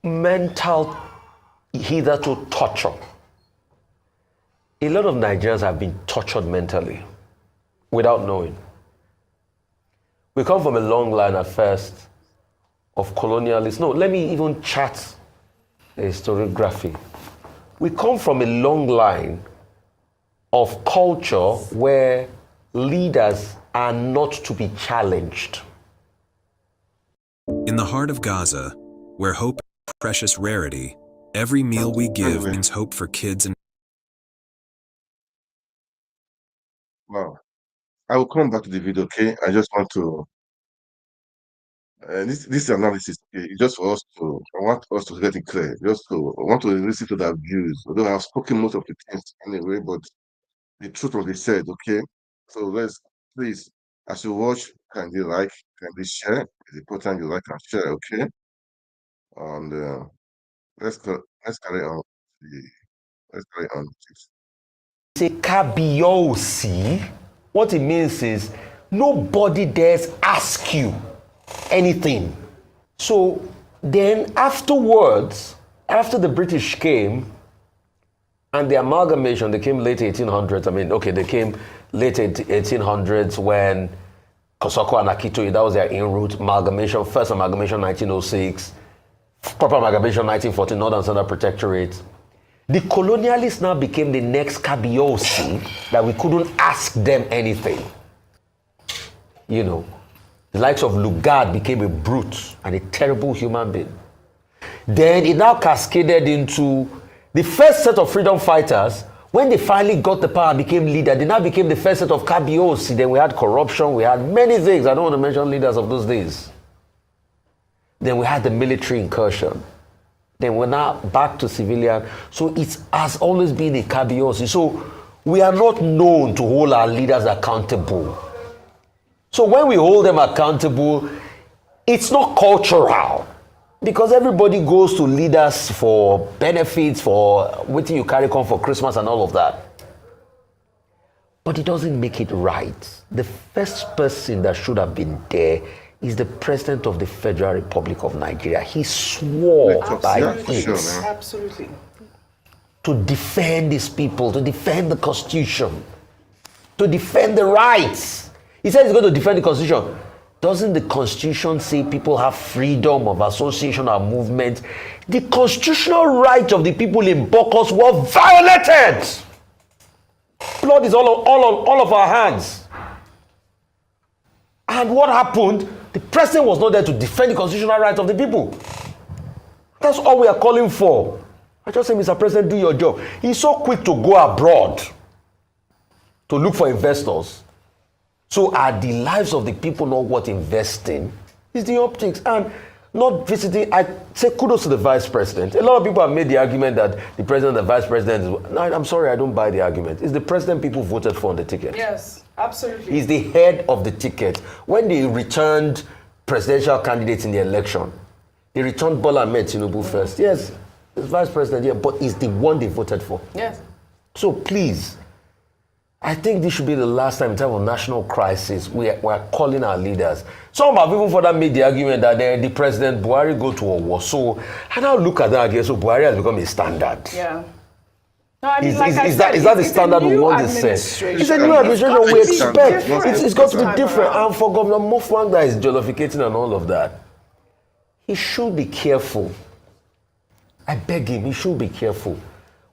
Speaker 10: mental, hitherto torture. A lot of Nigerians have been tortured mentally without knowing. We come from a long line at first of colonialists. No, let me even chart a historiography. We come from a long line of culture where leaders are not to be challenged.
Speaker 11: In the heart of Gaza, where hope is a precious rarity, every meal we give means hope for kids and
Speaker 1: Wow. I will come back to the video, okay? I just want to this analysis, okay, just for us to I want us to get it clear. I want to listen to their views. Although I've spoken most of the things anyway, but the truth will be said, okay? So let's please, as you watch, kindly like, kindly share. It's important you like and share, okay? And let's carry on. Let's carry on.
Speaker 10: Say kabiosi. What it means is nobody dares ask you anything. So then afterwards, after the British came and the amalgamation, they came late 1800s. I mean, okay, they came late 1800s when Kosoko and Akito, that was their in-route amalgamation. First amalgamation 1906, proper amalgamation 1914, Northern Central Protectorate. The colonialists now became the next kabiosi that we couldn't ask them anything. You know, the likes of Lugard became a brute and a terrible human being. Then it now cascaded into the first set of freedom fighters. When they finally got the power and became leader, they now became the first set of kabiosi. Then we had corruption, we had many things. I don't want to mention leaders of those days. Then we had the military incursion. Then we're now back to civilian. So it has always been a kabiosi. So we are not known to hold our leaders accountable. So when we hold them accountable, it's not cultural. Because everybody goes to leaders for benefits, for what you carry on for Christmas and all of that. But it doesn't make it right. The first person that should have been there is the President of the Federal Republic of Nigeria. He swore by it.
Speaker 9: Absolutely.
Speaker 10: To defend these people, to defend the Constitution, to defend the rights. He said he's going to defend the Constitution. Doesn't the Constitution say people have freedom of association or movement? The constitutional rights of the people in Bokos were violated. Blood is all of our hands. And what happened? The president was not there to defend the constitutional rights of the people. That's all we are calling for. I just say, Mr. President, do your job. He's so quick to go abroad to look for investors. So are the lives of the people not worth investing? It's the optics. And not visiting, I say kudos to the vice president. A lot of people have made the argument that the president and the vice president is... No, I'm sorry, I don't buy the argument. It's the president people voted for on the ticket.
Speaker 9: Yes, absolutely.
Speaker 10: He's the head of the ticket. When they returned presidential candidates in the election, they returned Bola Ahmed Tinubu first. Yes, the vice president, yeah, but he's the one they voted for.
Speaker 9: Yes.
Speaker 10: So please, I think this should be the last time in terms of national crisis we're calling our leaders. Some have even further made the argument that the president Buhari go to a war. So I now look at that again. So Buhari has become a standard.
Speaker 9: Yeah. No, I mean,
Speaker 10: Is
Speaker 9: like
Speaker 10: that the standard we want to set? It's a new administration we expect. It's got to be different. And for Governor Mutfwang that is jollificating and all of that, he should be careful. I beg him, he should be careful.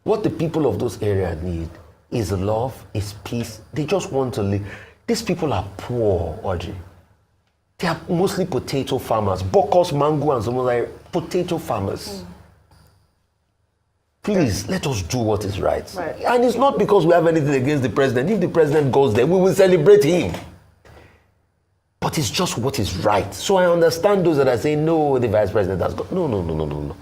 Speaker 10: What the people of those areas need is love, is peace. They just want to live. These people are poor, Audrey. They are mostly potato farmers. Bokos, mango, and some other potato farmers. Please, let us do what is right. And it's not because we have anything against the president. If the president goes there, we will celebrate him. But it's just what is right. So I understand those that are saying, no, the vice president has got... No.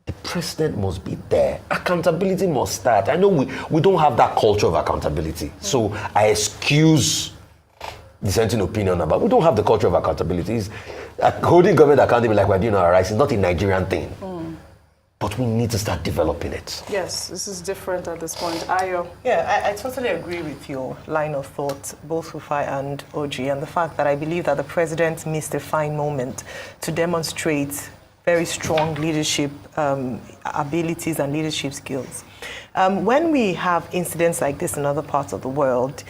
Speaker 10: The president must be there. Accountability must start. I know we don't have that culture of accountability. So I excuse dissenting opinion about. We don't have the culture of accountability. Holding government accountable like we're doing our rights is not a Nigerian thing. But we need to start developing it.
Speaker 9: Yes, this is different at this point. Ayo.
Speaker 12: Yeah, I totally agree with your line of thought, both Rufai and Oji, and the fact that I believe that the president missed a fine moment to demonstrate very strong leadership abilities and leadership skills. When we have incidents like this in other parts of the world,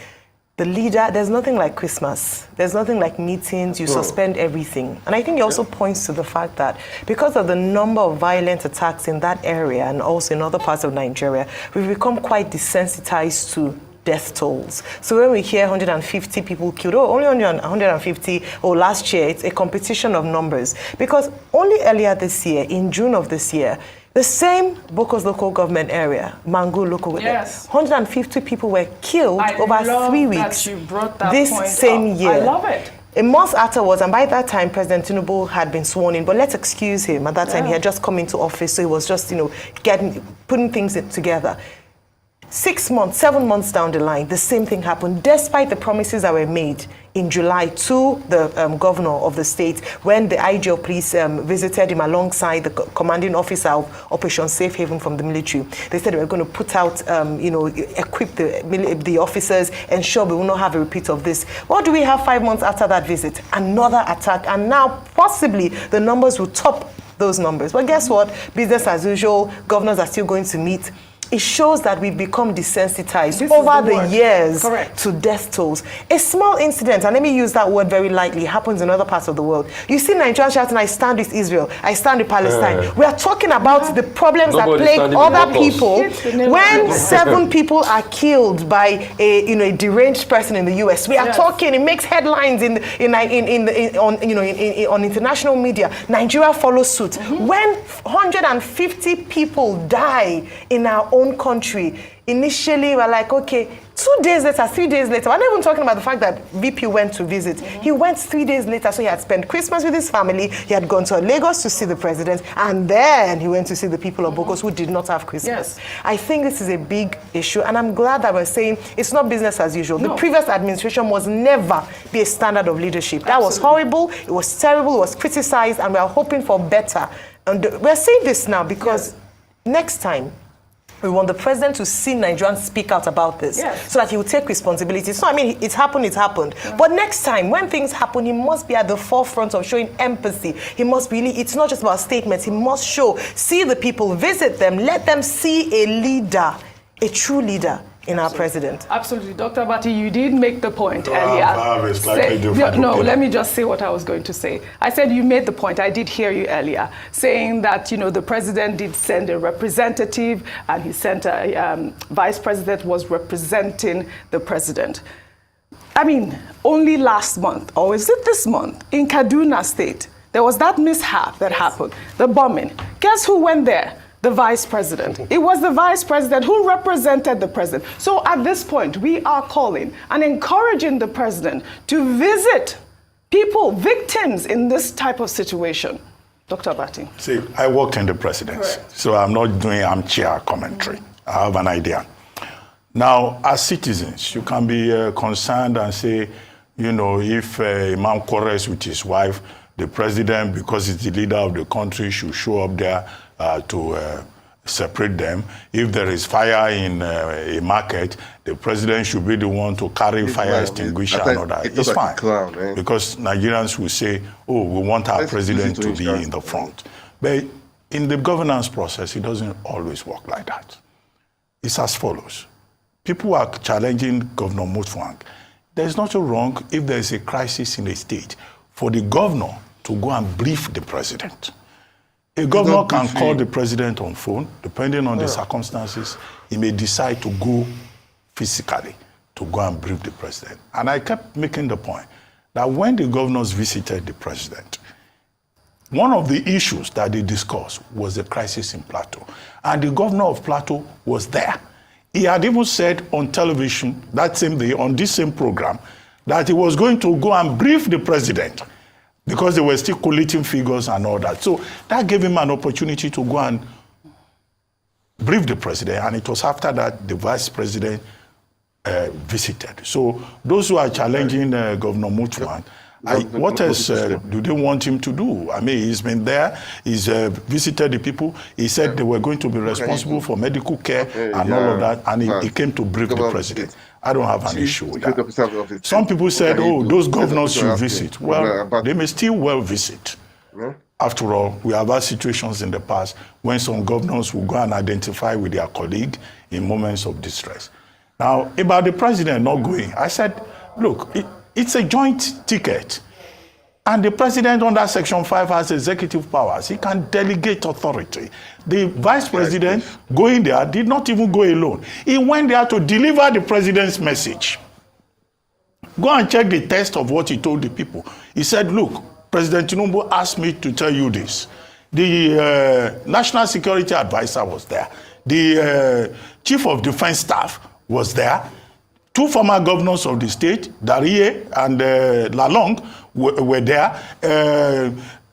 Speaker 12: the leader, there's nothing like Christmas. There's nothing like meetings. You suspend everything. And I think it also points to the fact that because of the number of violent attacks in that area and also in other parts of Nigeria, we've become quite desensitized to death tolls. So when we hear 150 people killed, only 150, last year, it's a competition of numbers. Because only earlier this year, in June of this year, the same Bokos local government area, Mangu local, 150 people were killed over 3 weeks this same year.
Speaker 9: I love it.
Speaker 12: A month afterwards, and by that time, President Tinubu had been sworn in, but let's excuse him. At that time, he had just come into office, so he was just, putting things together. 6 months, 7 months down the line, the same thing happened, despite the promises that were made in July to the governor of the state when the IG of police visited him alongside the commanding officer of Operation Safe Haven from the military. They said they were going to put out, equip the officers, ensure we will not have a repeat of this. What do we have 5 months after that visit? Another attack, and now possibly the numbers will top those numbers. But guess what? Business as usual, governors are still going to meet. It shows that we've become desensitized over the years to death tolls. A small incident, and let me use that word very lightly, happens in other parts of the world. You see Nigerians shouting, I stand with Israel, I stand with Palestine. We are talking about the problems that plague other people. When 7 people are killed by a deranged person in the US, we are talking, it makes headlines on international media. Nigeria follows suit. When 150 people die in our own country, initially we're like, okay, 2 days later, 3 days later, we're not even talking about the fact that VP went to visit. He went 3 days later, so he had spent Christmas with his family, he had gone to Lagos to see the president, and then he went to see the people of Bokos who did not have Christmas. I think this is a big issue, and I'm glad that we're saying it's not business as usual. The previous administration must never be a standard of leadership. That was horrible, it was terrible, it was criticized, and we are hoping for better. And we're saying this now because next time, we want the president to see Nigerians speak out about this so that he will take responsibility. So, I mean, it's happened. But next time, when things happen, he must be at the forefront of showing empathy. He must really, it's not just about statements. He must see the people, visit them, let them see a leader, a true leader in our president.
Speaker 9: Absolutely. Dr. Bati, you did make the point earlier. Let me just say what I was going to say. I said you made the point. I did hear you earlier saying that, the president did send a representative and he sent a vice president was representing the president. I mean, only last month, or is it this month, in Kaduna State, there was that mishap that happened, the bombing. Guess who went there? The vice president. It was the vice president who represented the president. So at this point, we are calling and encouraging the president to visit people, victims in this type of situation. Dr. Bati.
Speaker 13: See, I worked in the presidency, so I'm not doing armchair commentary. I have an idea. Now, as citizens, you can be concerned and say, if a man quarrels with his wife, the president, because he's the leader of the country, should show up there to separate them. If there is fire in a market, the president should be the one to carry fire extinguisher and all that. It's fine, because Nigerians will say, we want our president to be in the front. But in the governance process, it doesn't always work like that. It's as follows. People are challenging Governor Mutfwang. There's nothing wrong if there is a crisis in a state for the governor to go and brief the president. A governor can call the president on phone, depending on the circumstances. He may decide to go physically to go and brief the president. And I kept making the point that when the governors visited the president, one of the issues that they discussed was the crisis in Plateau. And the governor of Plateau was there. He had even said on television that same day, on this same program, that he was going to go and brief the president because they were still collating figures and all that. So that gave him an opportunity to go and brief the president, and it was after that the vice president visited. So those who are challenging Governor Mutfwang, what else do they want him to do? I mean, he's been there, he's visited the people, he said they were going to be responsible for medical care and all of that, and he came to brief the president. I don't have an issue with that. Some people said, those governors should visit. Well, they may still well visit. After all, we have had situations in the past when some governors will go and identify with their colleague in moments of distress. Now, about the president not going, I said, look, it's a joint ticket. And the president under Section 5 has executive powers. He can delegate authority. The vice president going there did not even go alone. He went there to deliver the president's message. Go and check the text of what he told the people. He said, look, President Tinubu asked me to tell you this. The National Security Advisor was there. The Chief of Defense Staff was there. 2 former governors of the state, Darie and Lalong, were there.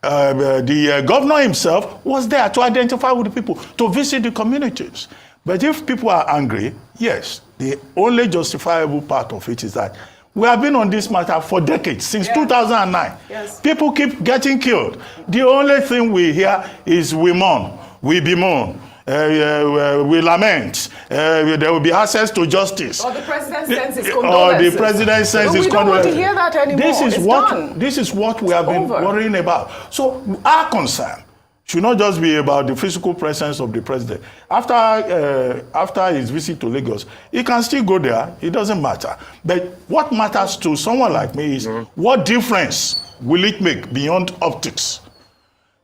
Speaker 13: The governor himself was there to identify with the people, to visit the communities. But if people are angry, yes, the only justifiable part of it is that we have been on this matter for decades, since 2009.
Speaker 9: Yes.
Speaker 13: People keep getting killed. The only thing we hear is we mourn, we bemoan, we lament, there will be access to justice.
Speaker 9: Or the president sends his condolences.
Speaker 13: Or the president sends his condolences.
Speaker 9: We don't want to hear that anymore.
Speaker 13: This is what we have been worrying about. So our concern should not just be about the physical presence of the president. After his visit to Lagos, he can still go there. It doesn't matter. But what matters to someone like me is what difference will it make beyond optics?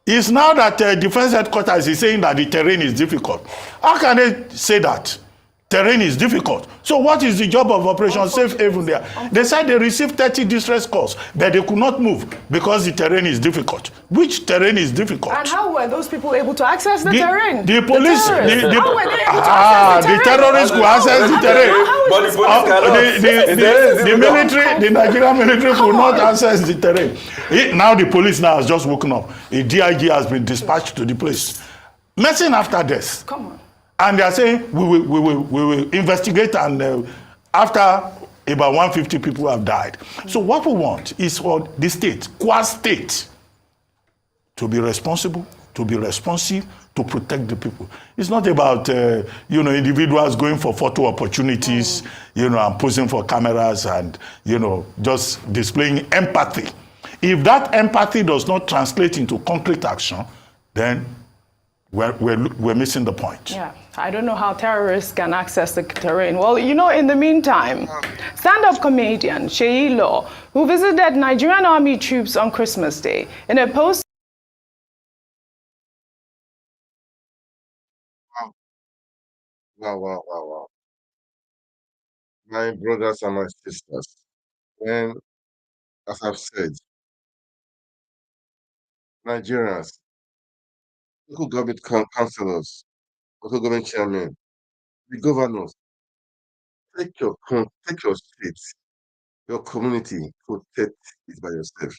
Speaker 13: It's now that Defense Headquarters is saying that the terrain is difficult. How can they say that? Terrain is difficult. So what is the job of Operation Safe Haven there? They said they received 30 distress calls, but they could not move because the terrain is difficult. Which terrain is difficult?
Speaker 9: And how were those people able to access the terrain?
Speaker 13: The police.
Speaker 9: How were they able to access the terrain?
Speaker 13: The terrorists could access the terrain. The military, the Nigerian military could not access the terrain. Now the police has just woken up. A DIG has been dispatched to the place. Messing after death.
Speaker 9: Come on.
Speaker 13: And they are saying we will investigate, and after about 150 people have died. So what we want is for the state, state, to be responsible, to be responsive, to protect the people. It's not about individuals going for photo opportunities, and posing for cameras and just displaying empathy. If that empathy does not translate into concrete action, then we're missing the point.
Speaker 9: Yeah, I don't know how terrorists can access the terrain. Well, in the meantime, stand-up comedian Sheyi Law, who visited Nigerian Army troops on Christmas Day, in a post.
Speaker 1: Wow. My brothers and my sisters, and as I've said, Nigerians, local government councillors, local government chairmen, the governors, take your state, your community, protect it by yourself.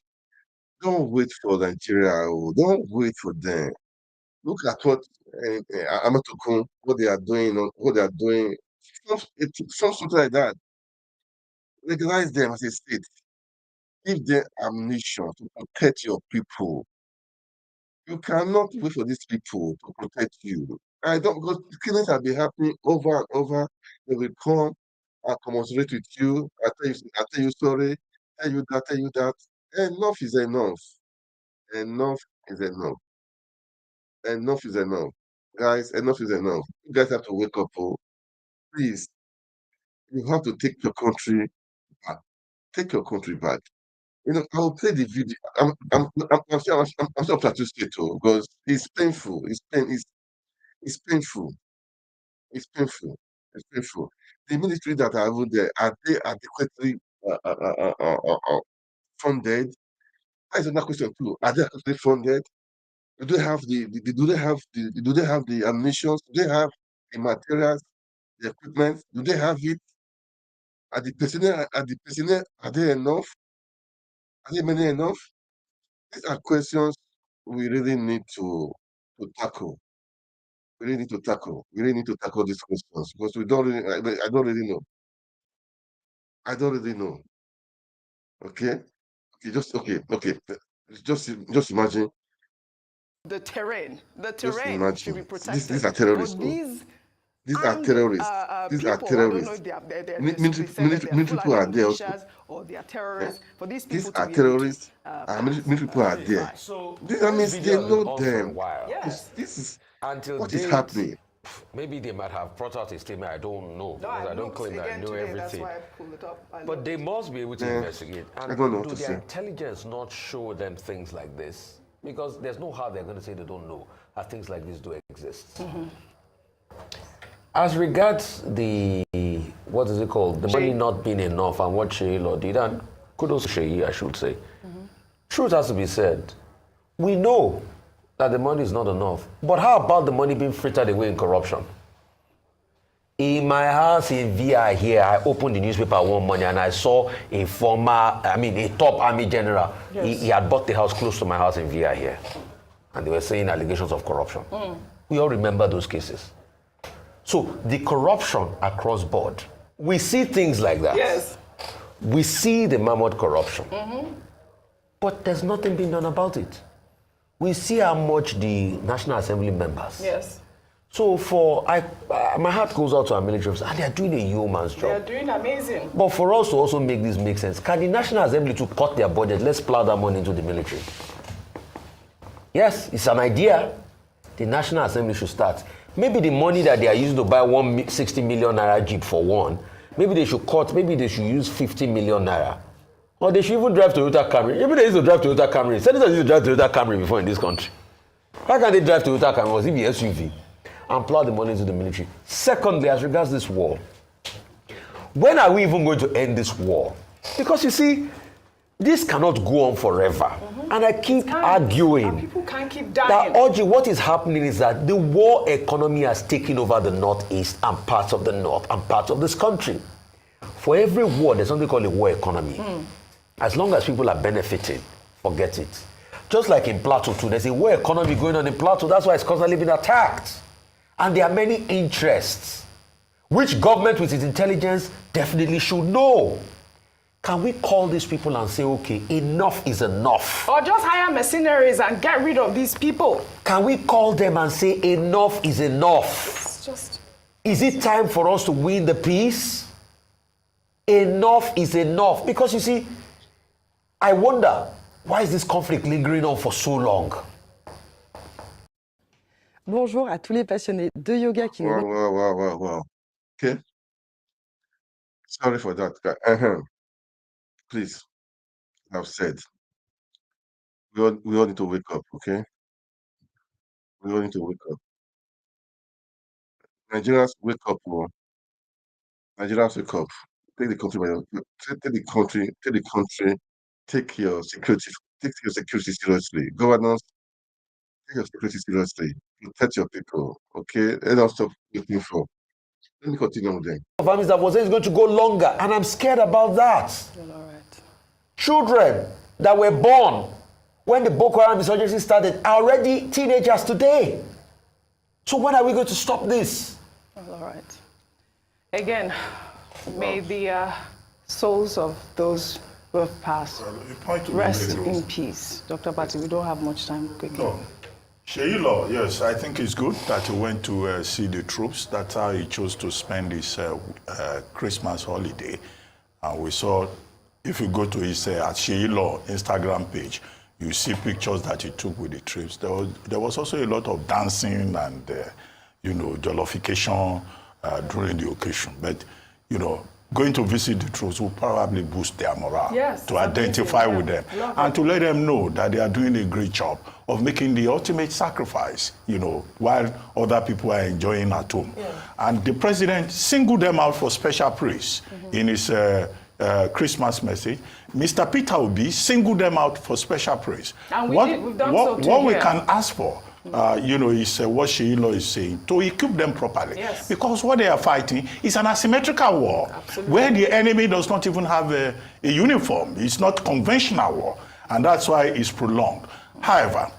Speaker 1: Don't wait for Nigeria. Don't wait for them. Look at what Amatokun, what they are doing. Something like that. Legalize them as a state. Give them ammunition to protect your people. You cannot wait for these people to protect you. Because killings have been happening over and over. They will come and commiserate with you. I tell you sorry, tell you that. Enough is enough. Enough is enough. Enough is enough. Guys, enough is enough. You guys have to wake up. Please, you have to take your country back. Take your country back. I'll play the video. I'm sure Plateau State because it's painful. It's painful. It's painful. The military that are over there, are they adequately funded? That is another question too. Are they adequately funded? Do they have the ammunition? Do they have the materials, the equipment? Do they have it? Are the personnel are they enough? Are they many enough? These are questions we really need to tackle. We really need to tackle. We really need to tackle these questions because we don't really. I don't really know. I don't really know. Okay. Okay. Just imagine.
Speaker 9: The terrain should be protected.
Speaker 1: These are terrorists. These are terrorists. These are terrorists. Military people are there also.
Speaker 9: Or they are terrorists. For these
Speaker 1: are terrorists. Military people are there. That means they know them.
Speaker 9: Yes.
Speaker 1: This is
Speaker 10: until
Speaker 1: what is happening.
Speaker 10: Maybe they might have brought out a statement. I don't know because I don't claim that I know everything.
Speaker 9: That's why I pulled it up.
Speaker 10: But they must be able to investigate. And
Speaker 1: I don't know
Speaker 10: do their intelligence not show them things like this? Because there's no how they're going to say they don't know that things like this do exist. As regards the, what is it called? The money not being enough and what Sheyi Law did, and kudos to Sheyi, I should say. Truth has to be said. We know that the money is not enough. But how about the money being frittered away in corruption? In my house in VI here, I opened the newspaper one morning and I saw a top army general. Yes. He had bought the house close to my house in VI here. And they were saying allegations of corruption. We all remember those cases. So the corruption across board, we see things like that.
Speaker 9: Yes.
Speaker 10: We see the mammoth corruption. But there's nothing being done about it. We see how much the National Assembly members.
Speaker 9: Yes.
Speaker 10: So my heart goes out to our military officers, and they are doing a yeoman's job.
Speaker 9: They are doing amazing.
Speaker 10: But for us to also make this make sense, can the National Assembly to cut their budget, let's plow that money into the military? Yes, it's an idea. The National Assembly should start. Maybe the money that they are using to buy 160 million naira Jeep for one, maybe they should use 50 million naira. Or they should even drive Toyota Camry. Maybe they used to drive Toyota Camry. Senators used to drive Toyota Camry before in this country. Why can't they drive Toyota Camry? Must it be SUV? And plow the money into the military. Secondly, as regards this war, when are we even going to end this war? Because you see, this cannot go on forever. And I keep arguing.
Speaker 9: And people can't keep dying.
Speaker 10: That what is happening is that the war economy has taken over the Northeast and parts of the North and parts of this country. For every war, there's something called a war economy. As long as people are benefiting, forget it. Just like in Plateau too, there's a war economy going on in Plateau. That's why it's constantly being attacked. And there are many interests, which government with its intelligence definitely should know. Can we call these people and say, okay, enough is enough?
Speaker 9: Or just hire mercenaries and get rid of these people.
Speaker 10: Can we call them and say, enough is enough?
Speaker 9: It's just...
Speaker 10: Is it time for us to win the peace? Enough is enough. Because you see, I wonder, why is this conflict lingering on for so long?
Speaker 14: Bonjour à tous les passionnés de yoga qui nous...
Speaker 1: Wow. Okay. Sorry for that. Please, I've said, we all need to wake up, okay? We all need to wake up. Nigerians, wake up more. Nigerians, wake up. Take the country by take your security seriously. Governors, take your security seriously. Protect your people, okay? Let us stop looking for. Let me continue with them.
Speaker 10: Families that was saying it's going to go longer, and I'm scared about that.
Speaker 9: All right.
Speaker 10: Children that were born when the Boko Haram insurgency started are already teenagers today. So when are we going to stop this?
Speaker 9: All right. Again, may the souls of those who have passed rest in peace. Dr. Bati, we don't have much time. Quickly.
Speaker 13: No. Sheilo, yes, I think it's good that he went to see the troops. That's how he chose to spend his Christmas holiday. And we saw, if you go to his at Sheilo Instagram page, you see pictures that he took with the troops. There was also a lot of dancing and, jollification during the occasion. But, going to visit the troops will probably boost their morale, to identify with them and to let them know that they are doing a great job of making the ultimate sacrifice, while other people are enjoying at home. And the president singled them out for special praise in his Christmas message. Mr. Peter Obi singled them out for special praise.
Speaker 9: And we've done so too.
Speaker 13: What we can ask for, is what Sheilo is saying, to equip them properly.
Speaker 9: Yes.
Speaker 13: Because what they are fighting is an asymmetrical war, where the enemy does not even have a uniform. It's not conventional war, and that's why it's prolonged. However,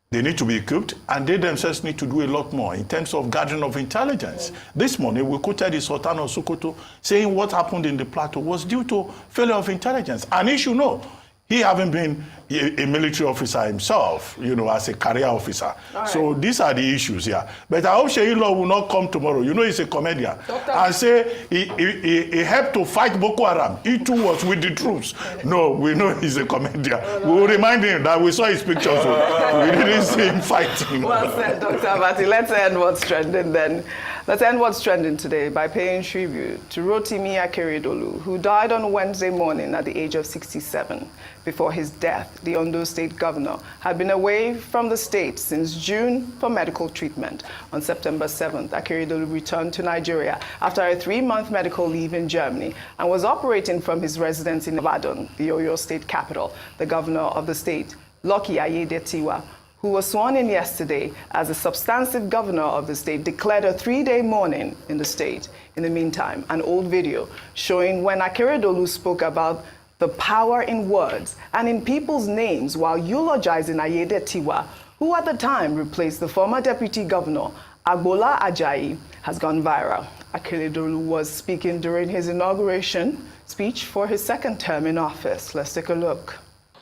Speaker 13: they need to be equipped, and they themselves need to do a lot more in terms of gathering of intelligence. This morning, we quoted the Sultan of Sokoto saying what happened in the Plateau was due to failure of intelligence. And he should know, he having been a military officer himself, as a career officer. Right. So these are the issues here. But I hope Sheilo will not come tomorrow. He's a comedian. And say he helped to fight Boko Haram. He too was with the troops. No, we know he's a comedian. We will remind him that we saw his pictures. We didn't see him fighting.
Speaker 9: Well said, Dr. Abati. Let's end what's trending then. Let's end what's trending today by paying tribute to Rotimi Akeredolu, who died on Wednesday morning at the age of 67. Before his death, the OndoState governor had been away from the state since June for medical treatment. On September 7th, Akeredolu returned to Nigeria after a 3-month medical leave in Germany and was operating from his residence in Ibadan, the Oyo State capital. The governor of the state, Lucky Ayedatiwa, who was sworn in yesterday as a substantive governor of the state, declared a 3-day mourning in the state. In the meantime, an old video showing when Akeredolu spoke about the power in words and in people's names while eulogizing Ayedatiwa, who at the time replaced the former deputy governor, Agbola Ajayi has gone viral. Akeredolu was speaking during his inauguration speech for his second term in office. Let's take a look.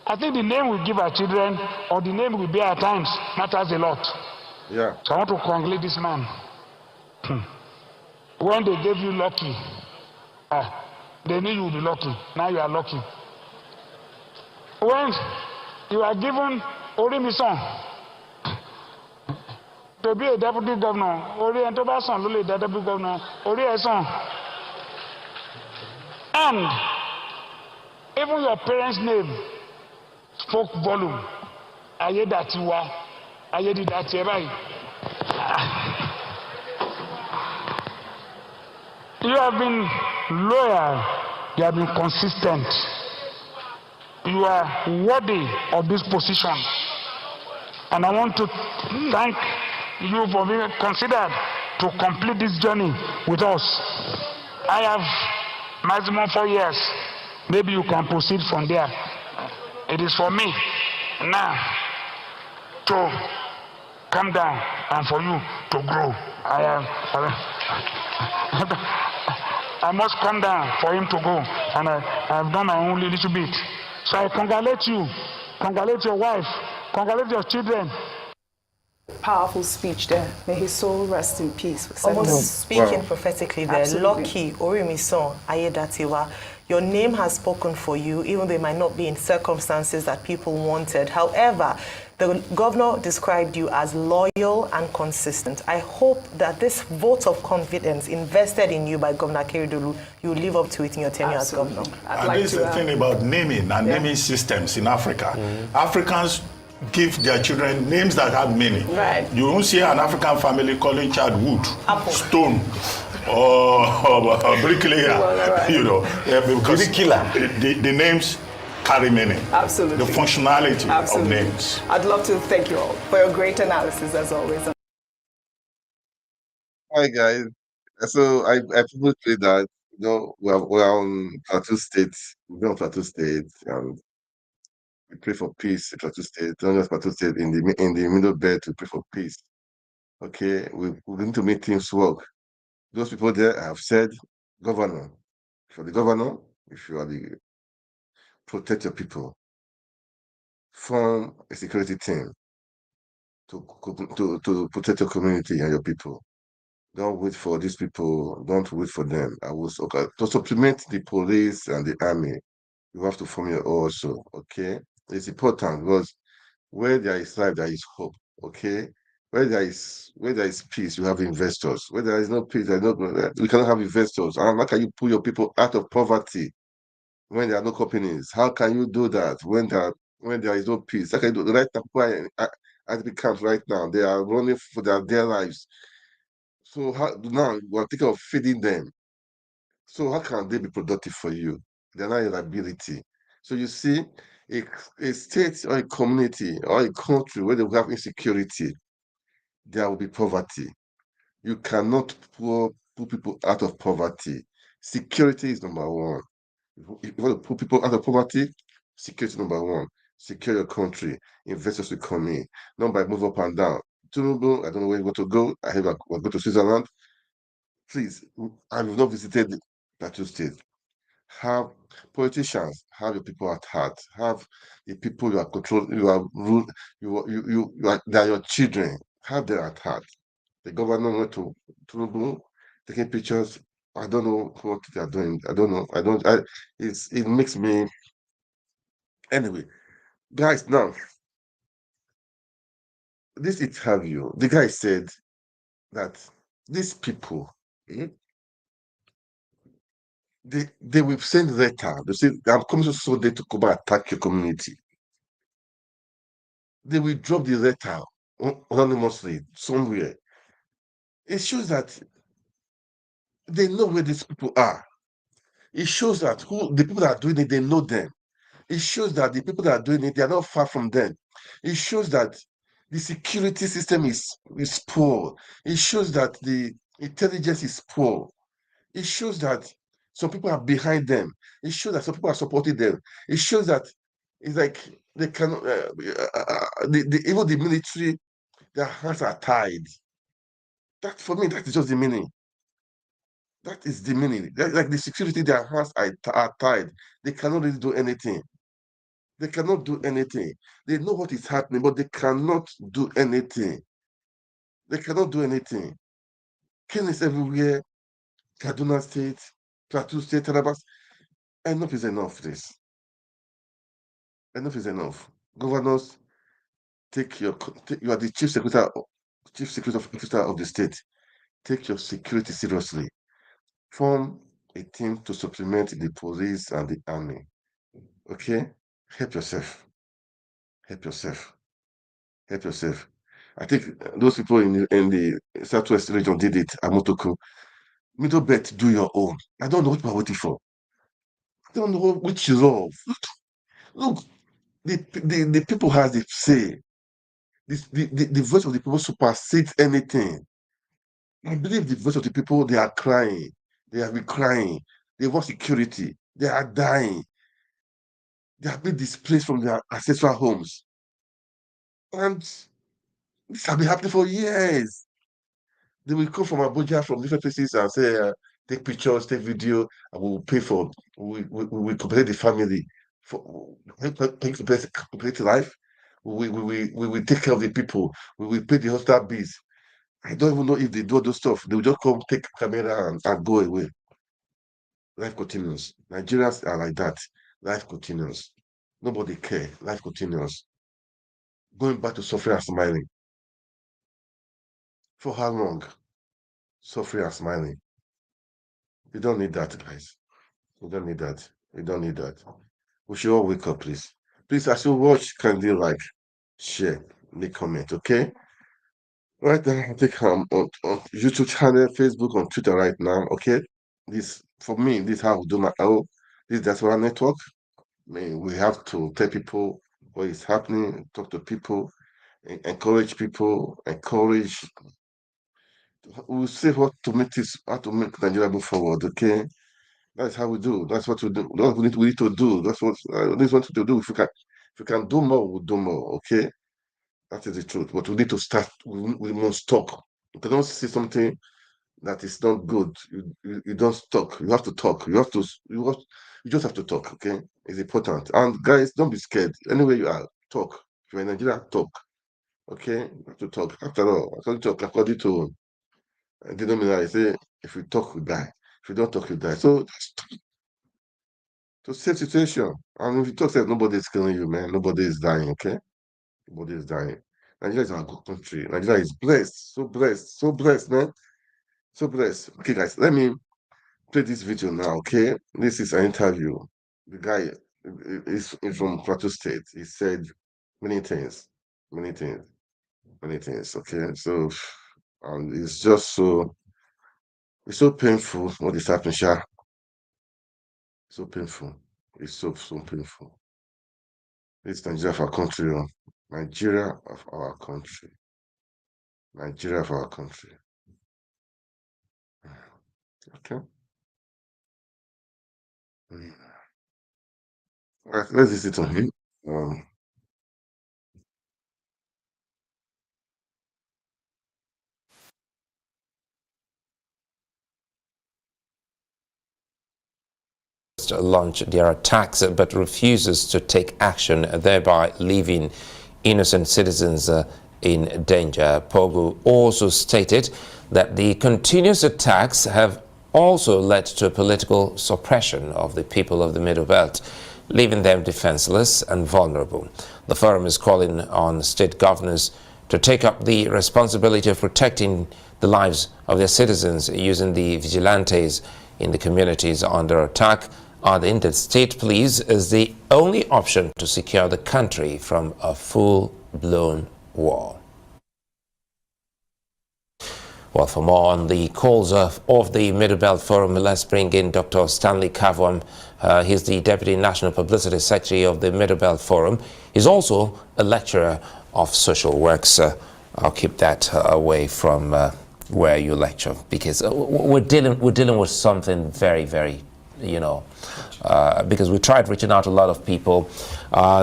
Speaker 15: I think the name we give our children or the name we bear at times matters a lot.
Speaker 1: Yeah.
Speaker 15: So I want to congratulate this man. When they gave you lucky, they knew you would be lucky. Now you are lucky. When you are given Orimison to be a deputy governor, Orientobason, Lule, deputy governor, Orieson, and even your parents' name spoke volume. Ayedatiwa, Ayedidatiwa. You have been loyal, you have been consistent. You are worthy of this position. And I want to thank you for being considered to complete this journey with us. I have maximum 4 years. Maybe you can proceed from there. It is for me now to come down and for you to grow. I must come down for him to go, and I have done my only little bit. So I congratulate you, congratulate your wife, congratulate your children.
Speaker 9: Powerful speech there. May his soul rest in peace.
Speaker 12: Almost speaking prophetically there, Lucky Orimison Ayedatiwa, your name has spoken for you, even though it might not be in circumstances that people wanted. However, the governor described you as loyal and consistent. I hope that this vote of confidence invested in you by Governor Akeredolu, you will live up to it in your tenure as governor.
Speaker 13: And this is the thing about naming and naming systems in Africa. Africans give their children names that have meaning.
Speaker 9: Right.
Speaker 13: You won't see an African family calling child wood, stone, or bricklayer. Right. You know, because the names carry meaning.
Speaker 9: Absolutely.
Speaker 13: The functionality of names.
Speaker 9: I'd love to thank you all for your great analysis as always.
Speaker 1: Hi guys. So I people say that we're on Plateau State. We're on Plateau State and we pray for peace in Plateau State, not just Plateau State, in the middle belt to pray for peace. Okay, we're going to make things work. Those people there have said, Governor, if you're the governor, if you are the protect your people, form a security team to protect your community and your people. Don't wait for these people. Don't wait for them. To supplement the police and the army, you have to form your own also. Okay, it's important because where there is life, there is hope. Okay, where there is peace, you have investors. Where there is no peace, we cannot have investors. And how can you pull your people out of poverty when there are no companies? How can you do that when there is no peace? How can you do right now? At the camps right now, they are running for their lives. So now we're thinking of feeding them. So how can they be productive for you? They're not a liability. So you see, a state or a community or a country where they have insecurity, there will be poverty. You cannot pull people out of poverty. Security is number one. If you want to pull people out of poverty, security is number one. Secure your country. Investors will come in. Not by move up and down. Tinubu, I don't know where you want to go. I heard we'll go to Switzerland. Please, I have not visited Plateau State. Have politicians, have your people at heart, have the people you are controlling, you are rule, they are your children, have them at heart. The governor went to Tinubu, taking pictures. I don't know what they are doing. I don't know. It makes me anyway. Guys, now this interview, the guy said that these people they will send letter. They say, I'm coming so they to come and attack your community. They will drop the letter anonymously somewhere. It shows that they know where these people are. It shows that the people that are doing it, they know them. It shows that the people that are doing it, they are not far from them. It shows that the security system is poor. It shows that the intelligence is poor. It shows that some people are behind them. It shows that some people are supporting them. It shows that it's like they cannot, even the military, their hands are tied. That, for me, that is just the meaning. That is the meaning. Like the security, their hands are tied. They cannot really do anything. They cannot do anything. They know what is happening, but they cannot do anything. They cannot do anything. Killings everywhere. Kaduna State, Plateau State, Tarabas. Enough is enough, this. Enough is enough. Governors, you are the chief secretary officer of the state. Take your security seriously. Form a team to supplement the police and the army. Okay? Help yourself. Help yourself. Help yourself. I think those people in the Southwest region did it at Motoku. Middle belt, do your own. I don't know what we're waiting for. I don't know which is wrong. Look, the people has the say. The voice of the people supersedes anything. I believe the voice of the people, they are crying. They have been crying. They want security. They are dying. They have been displaced from their ancestral homes. And this has been happening for years. They will come from Abuja, from different places, and say, take pictures, take video, and we will pay for, we will compensate the family for compensate life. We will take care of the people. We will pay the hospital bills. I don't even know if they do those stuff. They will just come, take camera and go away. Life continues. Nigerians are like that. Life continues. Nobody care. Life continues. Going back to suffering and smiling. For how long? Suffering and smiling. You don't need that, guys. You don't need that. You don't need that. We should all wake up, please. Please, as you watch, kindly like, share, make comment, okay? Right then, I think I'm on YouTube channel, Facebook, on Twitter right now, okay? This, for me, this is how I do my own. This diaspora network. I mean, we have to tell people what is happening, talk to people, encourage people, we'll say how to make Nigeria move forward, okay? That's how we do. That's what we do. That's what we need to do. That's what we want to do. If we can do more, we'll do more, okay? That is the truth. But we need to start, we must talk. If you don't see something that is not good, you don't talk. You have to talk. You just have to talk, okay? It's important. And guys, don't be scared. Anywhere you are, talk. If you're in Nigeria, talk. Okay? You have to talk. After all, according to denominator, I say, if you talk, you die. If you don't talk, you die. So just talk. To save situation. And if you talk, nobody is killing you, man. Nobody is dying, okay? Nobody is dying. Nigeria is our good country. Nigeria is blessed. So blessed. So blessed, man. So blessed. Okay, guys, let me play this video now, okay? This is an interview. The guy is from Plateau State. He said many things. Many things. Many things, okay? So, it's just so... It's so painful what is happening, Sha. So painful. It's so painful. It's Nigeria of our country. Nigeria of our country. Nigeria of our country. Okay. All right, let's listen to him.
Speaker 16: Launch their attacks but refuses to take action, thereby leaving innocent citizens in danger. Pogu also stated that the continuous attacks have also led to political suppression of the people of the Middle Belt, leaving them defenseless and vulnerable. The forum is calling on state governors to take up the responsibility of protecting the lives of their citizens using the vigilantes in the communities under attack. Adding that state police is the only option to secure the country from a full-blown war. Well, for more on the calls of the Middle Belt Forum, let's bring in Dr. Stanley Kavwam. He's the Deputy National Publicity Secretary of the Middle Belt Forum. He's also a lecturer of social works. I'll keep that away from where you lecture, because we're dealing with something very, very you know, because we tried reaching out to a lot of people.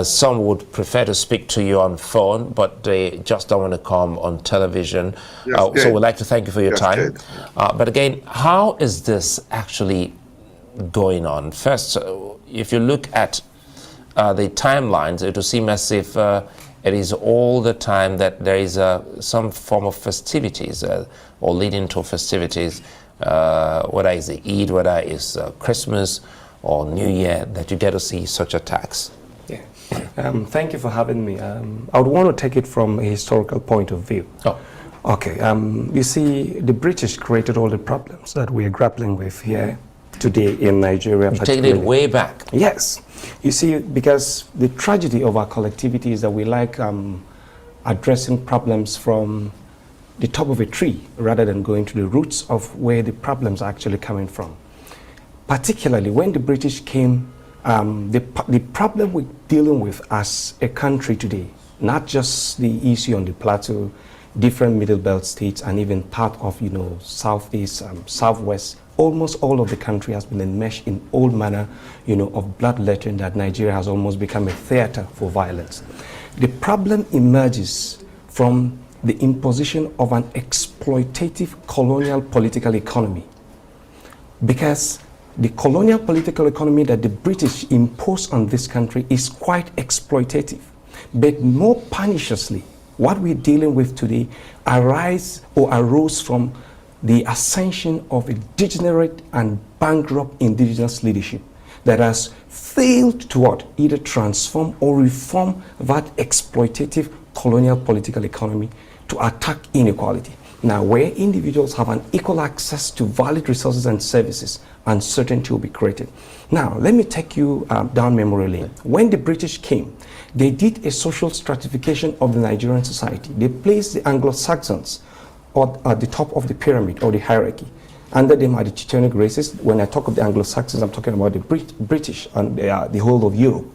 Speaker 16: Some would prefer to speak to you on phone, but they just don't want to come on television. So we'd like to thank you for your time. But again, how is this actually going on? First, if you look at the timelines, it will seem as if it is all the time that there is some form of festivities or leading to festivities, whether it's the Eid, whether it's Christmas or New Year, that you get to see such attacks.
Speaker 17: Yeah. Thank you for having me. I would want to take it from a historical point of view.
Speaker 16: Oh.
Speaker 17: Okay. You see, the British created all the problems that we are grappling with here today in Nigeria.
Speaker 16: You're taking it way back.
Speaker 17: Yes. You see, because the tragedy of our collectivity is that we like addressing problems from the top of a tree rather than going to the roots of where the problems are actually coming from. Particularly when the British came, the problem we're dealing with as a country today, not just the issue on the Plateau, different middle belt states, and even part of, you know, southeast, southwest, almost all of the country has been enmeshed in all manner, you know, of bloodletting that Nigeria has almost become a theater for violence. The problem emerges from the imposition of an exploitative colonial political economy, because the colonial political economy that the British imposed on this country is quite exploitative. But more perniciously, what we're dealing with today arose from the ascension of a degenerate and bankrupt indigenous leadership that has failed to what? Either transform or reform that exploitative colonial political economy to attack inequality. Now, where individuals have an equal access to valid resources and services, uncertainty will be created. Now, let me take you down memory lane. When the British came, they did a social stratification of the Nigerian society. They placed the Anglo-Saxons at the top of the pyramid or the hierarchy. Under them are the Teutonic races. When I talk of the Anglo-Saxons, I'm talking about the British and the whole of Europe.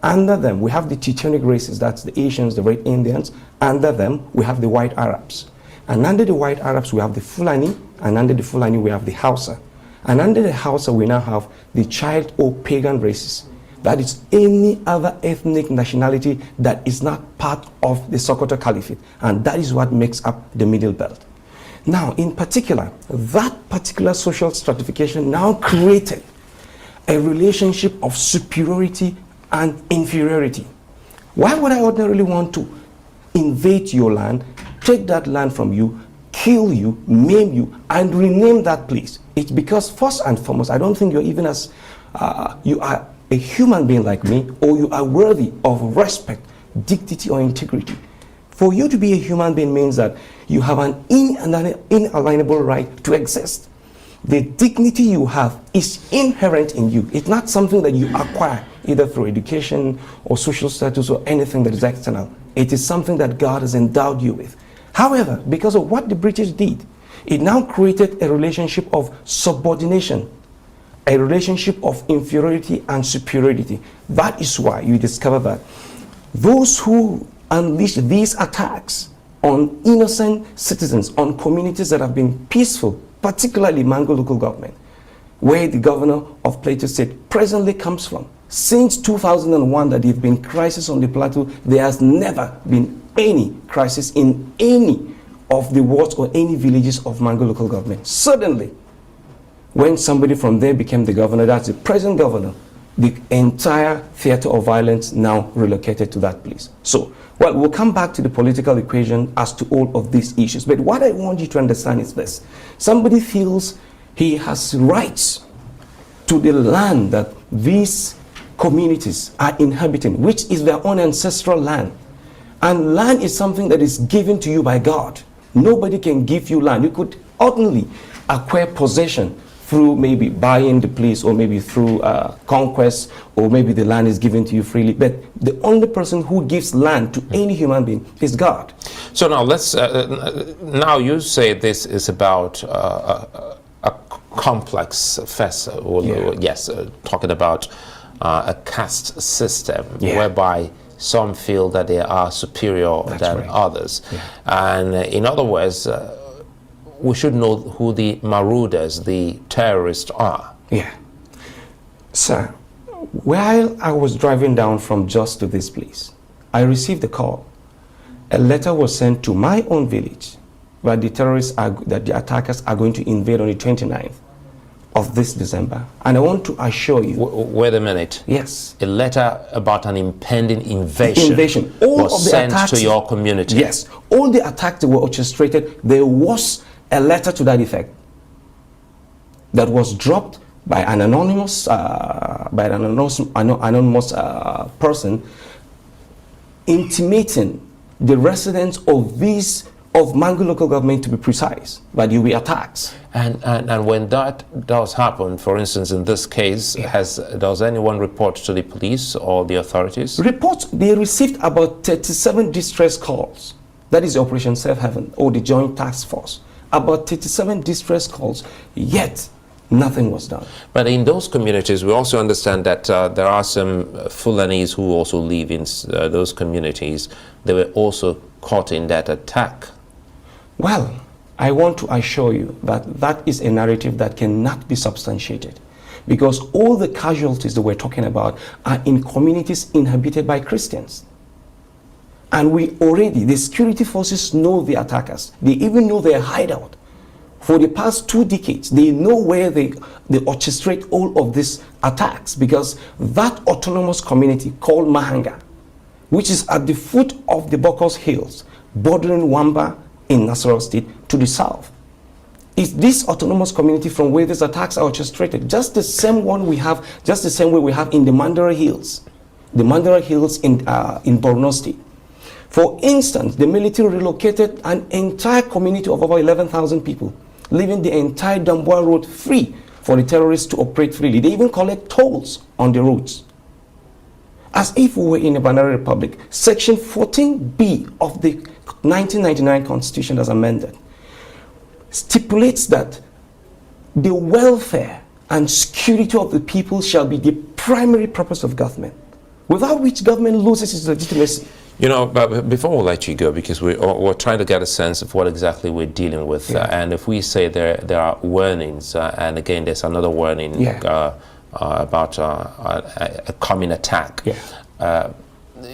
Speaker 17: Under them, we have the Teutonic races, that's the Asians, the Red Indians. Under them, we have the white Arabs. And under the white Arabs, we have the Fulani, and under the Fulani, we have the Hausa. And under the Hausa, we now have the child or pagan races. That is any other ethnic nationality that is not part of the Sokoto Caliphate. And that is what makes up the Middle Belt. Now, in particular, that particular social stratification now created a relationship of superiority and inferiority. Why would I ordinarily want to invade your land, take that land from you, kill you, maim you, and rename that place? It's because, first and foremost, I don't think you're even as, you are a human being like me, or you are worthy of respect, dignity, or integrity. For you to be a human being means that you have an inalienable right to exist. The dignity you have is inherent in you. It's not something that you acquire either through education or social status or anything that is external. It is something that God has endowed you with. However, because of what the British did, it now created a relationship of subordination, a relationship of inferiority and superiority. That is why you discover that those who unleash these attacks on innocent citizens, on communities that have been peaceful, particularly Mango local government, where the governor of Plateau State presently comes from. Since 2001 that there have been crisis on the Plateau, there has never been any crisis in any of the wards or any villages of Mango local government. Suddenly, when somebody from there became the governor, that's the present governor, the entire theater of violence now relocated to that place. So, well, we'll come back to the political equation as to all of these issues. But what I want you to understand is this. Somebody feels he has rights to the land that these communities are inhabiting, which is their own ancestral land. And land is something that is given to you by God. Nobody can give you land. You could only acquire possession through maybe buying the place, or maybe through conquest, or maybe the land is given to you freely. But the only person who gives land to any human being is God.
Speaker 16: So now let's, now you say this is about a complex festival, yes, talking about a caste system whereby some feel that they are superior than others. And in other words, we should know who the marauders, the terrorists are.
Speaker 17: Sir, while I was driving down from Jos to this place, I received a call. A letter was sent to my own village where the the attackers are going to invade on the 29th of this December. And I want to assure you...
Speaker 16: Wait a minute.
Speaker 17: Yes.
Speaker 16: A letter about an impending invasion,
Speaker 17: All
Speaker 16: was
Speaker 17: of the
Speaker 16: sent
Speaker 17: attacks,
Speaker 16: to your community.
Speaker 17: Yes. All the attacks were orchestrated. There was a letter to that effect that was dropped by an anonymous person intimating the residents of Mangu local government, to be precise, that you will be attacked.
Speaker 16: And when that does happen, for instance, in this case, does anyone report to the police or the authorities?
Speaker 17: They received about 37 distress calls. That is Operation Safe Haven or the Joint Task Force. About 37 distress calls, yet nothing was done.
Speaker 16: But in those communities, we also understand that there are some Fulanis who also live in those communities. They were also caught in that attack.
Speaker 17: Well, I want to assure you that that is a narrative that cannot be substantiated, because all the casualties that we're talking about are in communities inhabited by Christians. And the security forces know the attackers. They even know their hideout. For the past 2 decades, they know where they orchestrate all of these attacks, because that autonomous community called Mahanga, which is at the foot of the Bokos Hills, bordering Wamba in Nasarawa State to the south, is this autonomous community from where these attacks are orchestrated. Just the same way we have in the Mandara Hills. The Mandara Hills in Borno State. For instance, the military relocated an entire community of over 11,000 people, leaving the entire Damboa road free for the terrorists to operate freely. They even collect tolls on the roads. As if we were in a Banana Republic. Section 14B of the 1999 Constitution, as amended, stipulates that the welfare and security of the people shall be the primary purpose of government, without which government loses its legitimacy.
Speaker 16: You know, but before we let you go, because we're trying to get a sense of what exactly we're dealing with, and if we say there are warnings, and again, there's another warning about a coming attack.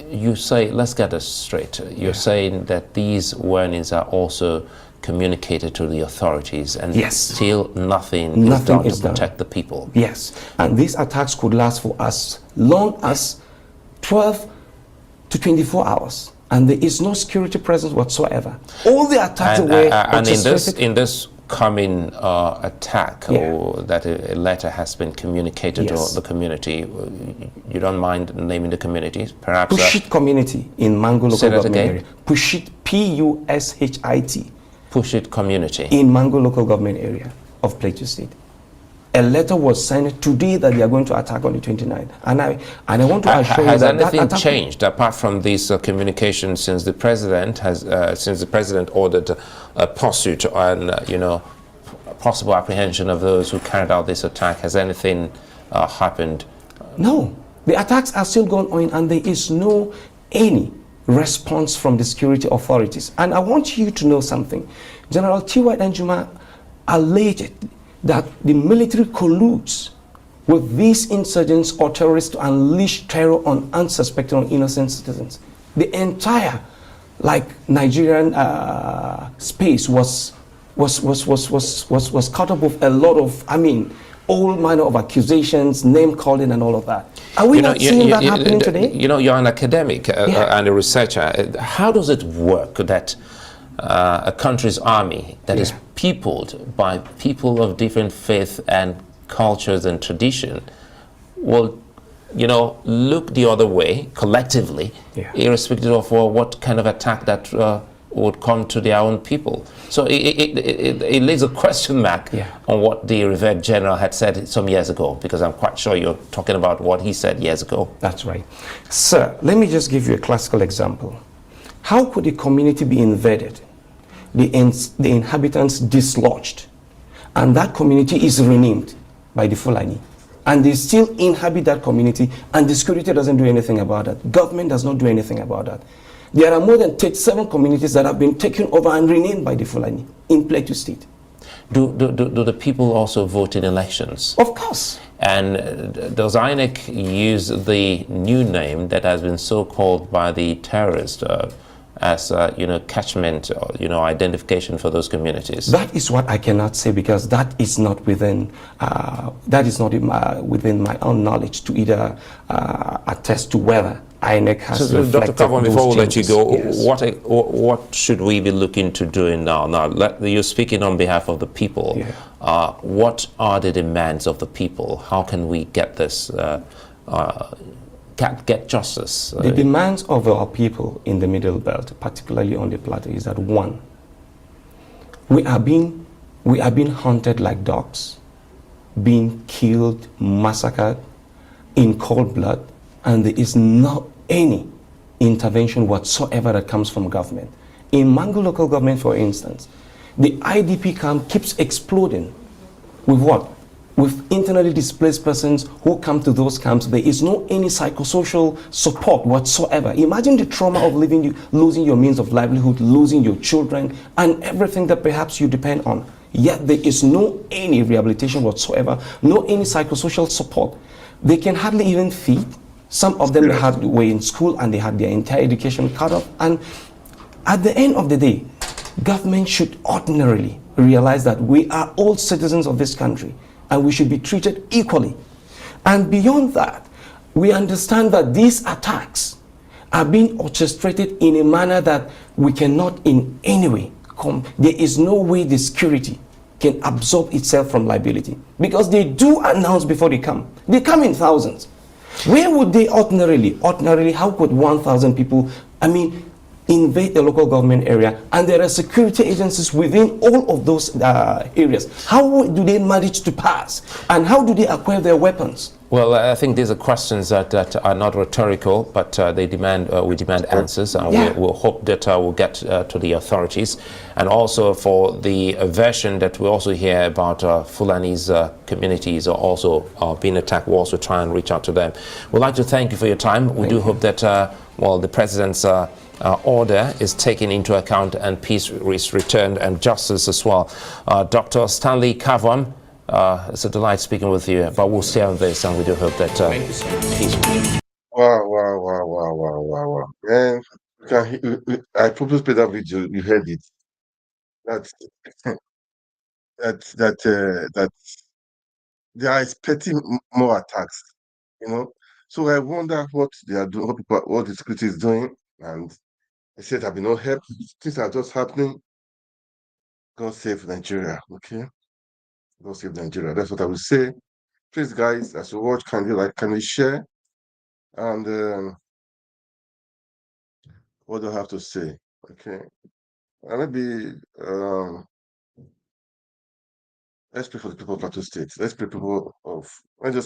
Speaker 16: You say, let's get this straight. You're saying that these warnings are also communicated to the authorities, and still nothing is done to protect the people.
Speaker 17: Yes, and these attacks could last for as long as 12 to 24 hours, and there is no security presence whatsoever. All the attacks
Speaker 16: and in this coming attack, or that a letter has been communicated to the community, you don't mind naming the communities, perhaps?
Speaker 17: Pushit community in Mangu local government area. Pushit, P-U-S-H-I-T.
Speaker 16: Pushit community
Speaker 17: in Mangu local government area of Plateau State. A letter was sent today that they are going to attack on the 29th. And I want to assure you that
Speaker 16: anything changed apart from this communication since the president ordered a pursuit and possible apprehension of those who carried out this attack? Has anything happened?
Speaker 17: No, the attacks are still going on, and there is any response from the security authorities. And I want you to know something. General T.Y. Danjuma alleged that the military colludes with these insurgents or terrorists to unleash terror on unsuspecting or innocent citizens. The entire Nigerian space was caught up with a lot of, all manner of accusations, name calling, and all of that. Are we not seeing that happening today?
Speaker 16: You're an academic and a researcher. How does it work that a country's army that is peopled by people of different faith and cultures and tradition will, look the other way collectively, irrespective of what kind of attack that would come to their own people? So it lays a question mark on what the revered general had said some years ago, because I'm quite sure you're talking about what he said years ago.
Speaker 17: That's right. Sir, let me just give you a classical example. How could a community be invaded, the inhabitants dislodged, and that community is renamed by the Fulani, and they still inhabit that community, and the security doesn't do anything about that? Government does not do anything about that. There are more than 37 communities that have been taken over and renamed by the Fulani in Plateau State.
Speaker 16: Do the people also vote in elections?
Speaker 17: Of course.
Speaker 16: And does INEC use the new name that has been so called by the terrorists as catchment, identification for those communities?
Speaker 17: That is what I cannot say, because that is not within within my own knowledge to either attest to whether INEC has reflected
Speaker 16: Dr. Kavon, before we let you go,
Speaker 17: yes.
Speaker 16: what should we be looking to doing now? You're speaking on behalf of the people.
Speaker 17: Yeah.
Speaker 16: What are the demands of the people? How can we get this, get justice?
Speaker 17: The demands of our people in the Middle Belt, particularly on the Plateau, is that one, we are being hunted like dogs, being killed, massacred in cold blood, and there is not any intervention whatsoever that comes from government. In Mangu local government, for instance, the IDP camp keeps exploding with what? With internally displaced persons who come to those camps. There is no any psychosocial support whatsoever. Imagine the trauma of losing your means of livelihood, losing your children, and everything that perhaps you depend on. Yet there is no any rehabilitation whatsoever, no any psychosocial support. They can hardly even feed. Some of them were in school and they had their entire education cut off. And at the end of the day, government should ordinarily realize that we are all citizens of this country and we should be treated equally. And beyond that, we understand that these attacks are being orchestrated in a manner that we cannot in any way there is no way the security can absorb itself from liability, because they do announce before they come. They come in thousands. Where would they ordinarily, how could 1,000 people, invade the local government area, and there are security agencies within all of those areas? How do they manage to pass? And how do they acquire their weapons?
Speaker 16: Well, I think these are questions that are not rhetorical, but we demand answers, and we'll hope that we'll get to the authorities. And also for the version that we also hear about Fulani's communities are also being attacked, we'll also try and reach out to them. We'd like to thank you for your time. We do hope that, the President's order is taken into account and peace is returned and justice as well. Dr. Stanley Kavon, it's a delight speaking with you, but we'll stay on this, and we do hope that peace will.
Speaker 1: Wow. Man, I probably played that video, you heard it. That they are expecting more attacks, So I wonder what they are doing, what the security is doing, and they said there'll be no help. Things are just happening. God save Nigeria, okay? God save Nigeria. That's what I will say. Please, guys, as you watch, can you share? And what do I have to say? Okay. And maybe let's pray for the people of Plateau State. Let's just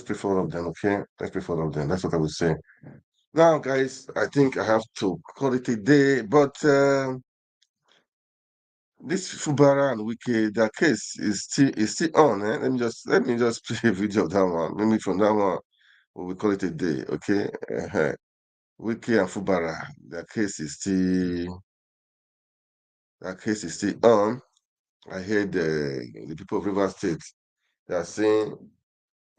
Speaker 1: pray for all of them, okay? Let's pray for all of them. That's what I will say. Now, guys, I think I have to call it a day, but this Fubara and Wiki, their case is still on. Let me just play a video of that one. Maybe from that one, we call it a day, okay? Wiki and Fubara, their case is still on. I heard the people of River State, they are saying,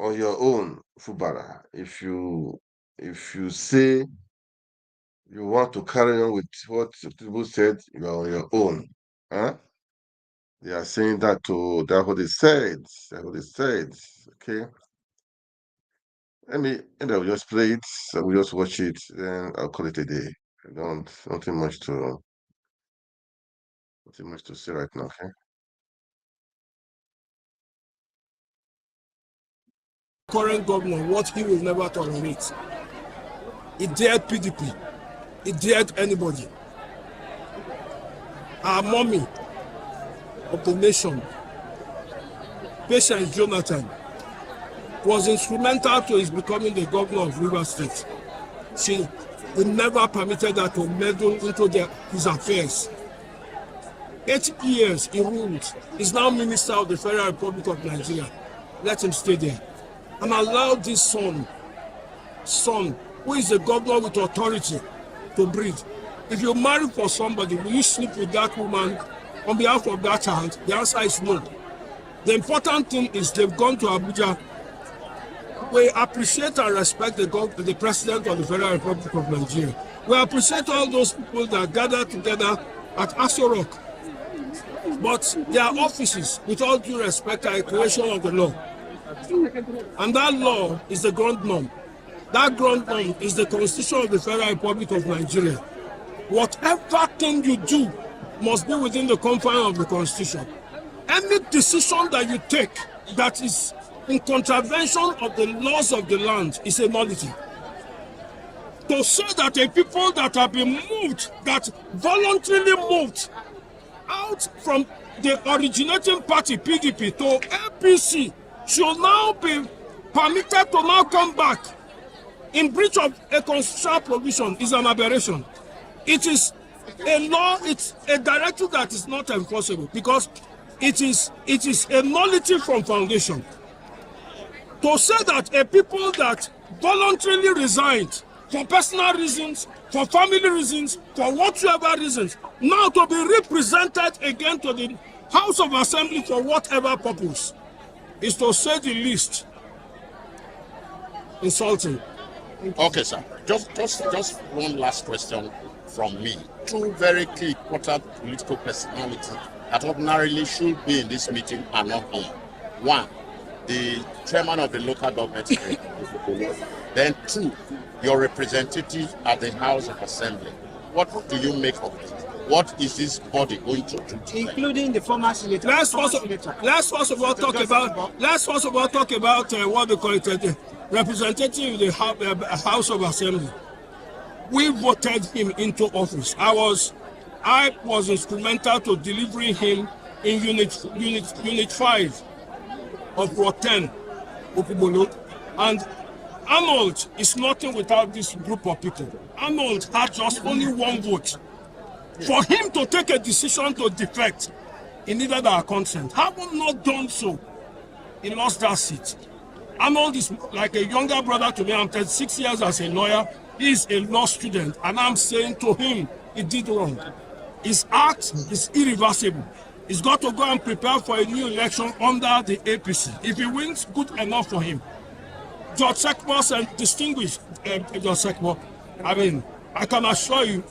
Speaker 1: on your own, Fubara, if you say you want to carry on with what Tinubu said, you are on your own. Huh? They are saying that that's what they said. That's what they said. Okay. I'll just play it. So we'll just watch it, then I'll call it a day. Nothing much to say right now, okay?
Speaker 18: Current governor, what he will never tolerate. He dared PDP. He dared anybody. Our mommy of the nation, Patience Jonathan, was instrumental to his becoming the governor of River State. She never permitted her to meddle into his affairs. 8 years he ruled. He's now Minister of the Federal Republic of Nigeria. Let him stay there. And allow this son, who is a governor with authority, to breathe. If you marry for somebody, will you sleep with that woman on behalf of that child? The answer is no. The important thing is they've gone to Abuja We appreciate and respect the President of the Federal Republic of Nigeria. We appreciate all those people that gather together at Aso Rock. But their offices, with all due respect, are a creation of the law. And that law is the ground norm. That ground norm is the Constitution of the Federal Republic of Nigeria. Whatever thing you do must be within the confines of the Constitution. Any decision that you take that is in contravention of the laws of the land is a nullity. To say that a people that have been moved, that voluntarily moved out from the originating party, PDP, to APC, should now be permitted to now come back in breach of a constitutional provision is an aberration. It is a law, it's a directive that is not enforceable because it is a nullity from foundation. To say that a people that voluntarily resigned for personal reasons, for family reasons, for whatsoever reasons, now to be represented again to the House of Assembly for whatever purpose, is to say the least insulting.
Speaker 19: Okay, sir. Just one last question from me. Two very key important political personalities that ordinarily should be in this meeting are not here. One, the chairman of the local government, then two, your representative at the House of Assembly. What do you make of it? What is this body going to do?
Speaker 18: Including the former senator. Let's first of all talk about what they call it, the representative of the House of Assembly. We voted him into office. I was instrumental to delivering him in unit 5 of Ward 10, Okubolo. And Arnold is nothing without this group of people. Arnold had just only one vote. For him to take a decision to defect, he needed our consent. Having not done so, he lost that seat. Arnold is like a younger brother to me. I'm 36 years as a lawyer. He's a law student, and I'm saying to him, he did wrong. His act is irreversible. He's got to go and prepare for a new election under the APC. If he wins, good enough for him. George Sekbo and distinguished George Sekbo, I can assure you,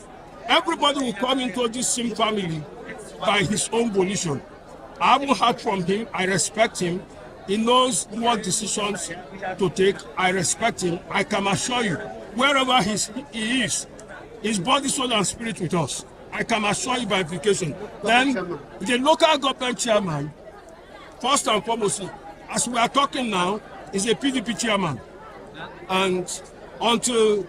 Speaker 18: everybody will come into this same family by his own volition. I haven't heard from him. I respect him. He knows what decisions to take. I respect him. I can assure you, wherever he is, his body, soul, and spirit with us. I can assure you by implication. Then, the local government chairman, first and foremost, as we are talking now, is a PDP chairman. And until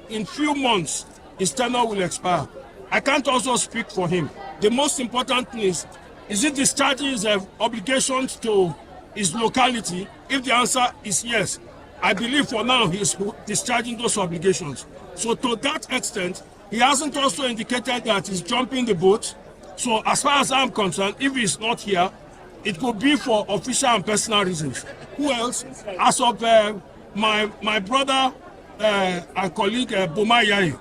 Speaker 18: in few months, his tenure will expire. I can't also speak for him. The most important thing is it discharging his obligations to his locality? If the answer is yes, I believe for now he is discharging those obligations. So to that extent, he hasn't also indicated that he's jumping the boat. So as far as I'm concerned, if he's not here, it could be for official and personal reasons. Who else? As of my brother and colleague Boma Yaye.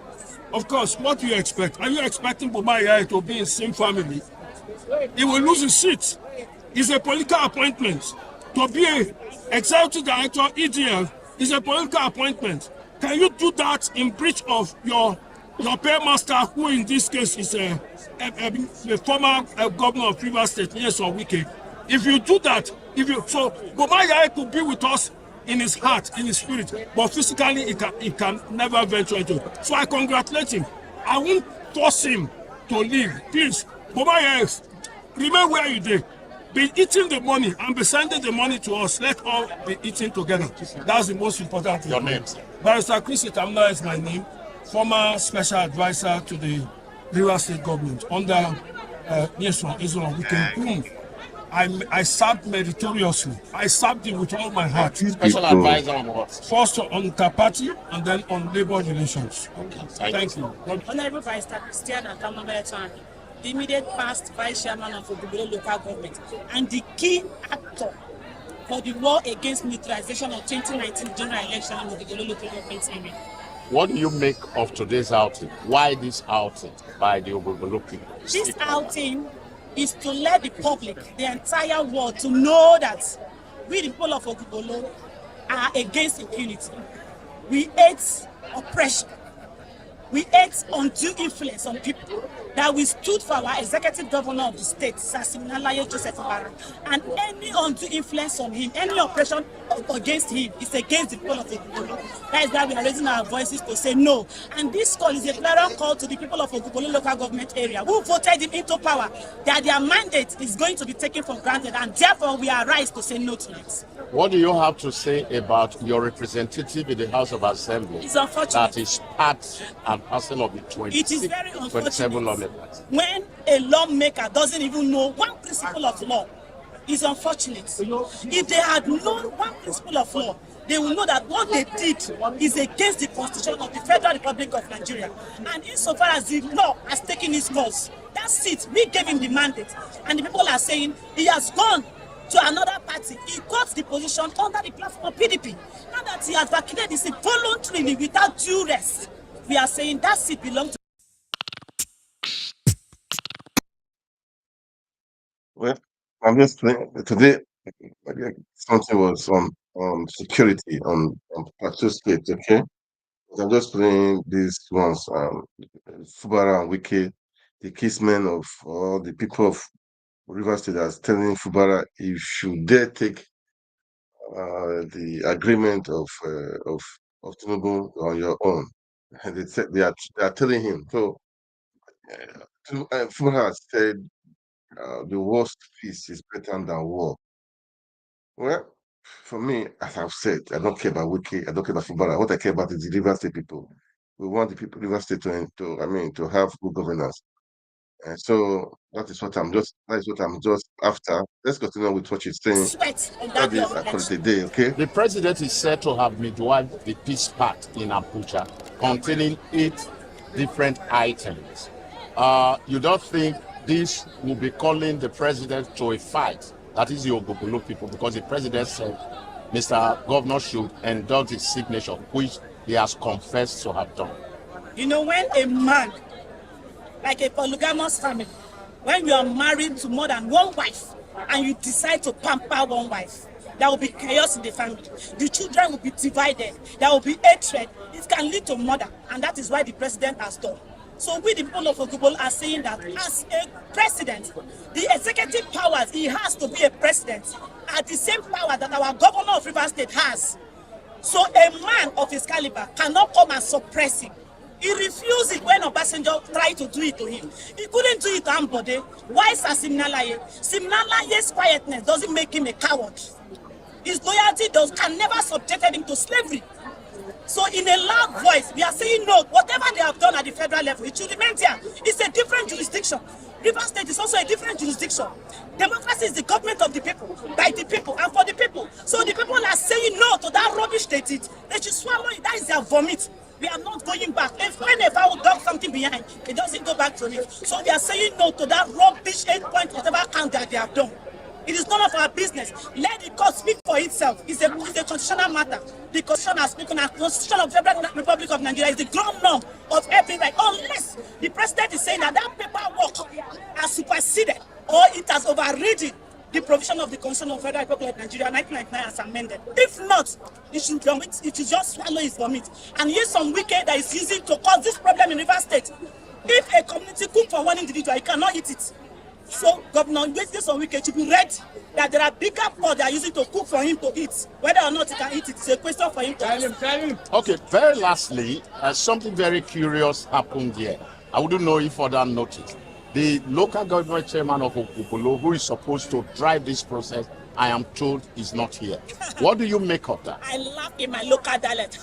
Speaker 18: Of course, what do you expect? Are you expecting Boma Yaye to be in the same family? He will lose his seat. It's a political appointment. To be an executive director, EDL, is a political appointment. Can you do that in breach of your paymaster, who in this case is a former governor of Rivers State, yes or Wike? If you do that, so Boma Yaye could be with us in his heart, in his spirit, but physically he can never venture into it. So I congratulate him. I won't force him to leave. Please, Boma Yaye, remain where you did. Be eating the money and be sending the money to us. Let all be eating together. That's the most important thing.
Speaker 19: Your name?
Speaker 18: Barrister Chris Itamna is my name. Former special advisor to the Rivers State government under Nyesom Israel Wike. I served meritoriously. I served him with all my heart.
Speaker 19: Special advisor on what?
Speaker 18: First on party and then on labor relations.
Speaker 19: Okay.
Speaker 18: Thank you.
Speaker 20: Honorable Barrister Christian Akamabetwan, the immediate past vice chairman of Okubolo local government and the key actor for the war against militarization of 2019 general election in Okubolo local government area.
Speaker 19: What do you make of today's outing? Why this outing by the Okubolo people?
Speaker 20: This outing is to let the public, the entire world, to know that we, the people of Okubolo, are against impunity. We hate oppression. We hate undue influence on people. That we stood for our executive governor of the state, Siminalayi Joseph Obara, and any undue influence on him, any oppression against him is against the people of Ogubolo. That is why we are raising our voices to say no. And this call is a clarion call to the people of Ogubolo local government area who voted him into power, that their mandate is going to be taken for granted, and therefore we are to say no to it.
Speaker 19: What do you have to say about your representative in the House of Assembly?
Speaker 20: It's unfortunate.
Speaker 19: That is part and parcel of the 27 lawmakers.
Speaker 20: When a lawmaker doesn't even know one principle of law, it's unfortunate. If they had known one principle of law, they will know that what they did is against the Constitution of the Federal Republic of Nigeria. And insofar as the law has taken its course, that's it. We gave him the mandate. And the people are saying he has gone to another party. He got the position under the platform of PDP. Now that he has vacated this voluntarily without due rest, we are saying that seat belongs to.
Speaker 1: Well, I'm just playing today. Something was on security on Plateau State. Okay, I'm just playing these ones. Fubara and Wike, the kissmen of all the people of Rivers State, are telling Fubara, if you dare take the agreement of Tinubu on your own, and they are telling him. So Fubara has said the worst peace is better than war. Well, for me, as I've said, I don't care about Wiki, I don't care about Fubara. What I care about is the Rivers State people. We want the people Rivers State to have good governance. And so that is what I'm just after. Let's continue with what you're saying. That is I call it a day, okay?
Speaker 19: The president is said to have midwifed the peace pact in Abuja, containing 8 different items. You don't think this will be calling the president to a fight? That is the Ogubolo people, because the president said Mr. Governor should endorse his signature, which he has confessed to have done.
Speaker 20: You know, when a man, like a polygamous family, when you are married to more than one wife and you decide to pamper one wife, there will be chaos in the family. The children will be divided. There will be hatred. It can lead to murder, and that is why the president has done. So we, the people of Ogubolo, are saying that as a president, the executive powers he has to be a president are the same power that our governor of Rivers State has. So a man of his caliber cannot come and suppress him. He refused it when Obasanjo tried to do it to him. He couldn't do it to Ambode. Why Siminalayi? Siminalayi's quietness doesn't make him a coward. His loyalty can never subjected him to slavery. So in a loud voice, we are saying no. Whatever they have done at the federal level, it should remain there. It's a different jurisdiction. Rivers State is also a different jurisdiction. Democracy is the government of the people, by the people, and for the people. So the people are saying no to that rubbish they did. They should swallow it. That is their vomit. We are not going back. If when a fowl dog something behind, it doesn't go back to it. So we are saying no to that rubbish 8 point whatever count that they have done. It is none of our business. Let the court speak for itself. It's a constitutional matter. The Constitution has spoken, and the Constitution of the Federal Republic of Nigeria is the ground norm of every right. Unless the president is saying that paperwork has superseded or it has overridden the provision of the Constitution of the Federal Republic of Nigeria 1999 as amended. If not, it should just swallow his vomit. And here's some wicked that is using to cause this problem in Rivers State. If a community cook for one individual, he cannot eat it. So, Governor, this on weekend should be read that there are bigger pots they are using to cook for him to eat. Whether or not he can eat it is a question for him to eat.
Speaker 19: Okay, very lastly, something very curious happened here. I wouldn't know if other noticed. The local government chairman of Ogubolo, who is supposed to drive this process, I am told is not here. What do you make of that?
Speaker 20: I laugh in my local dialect.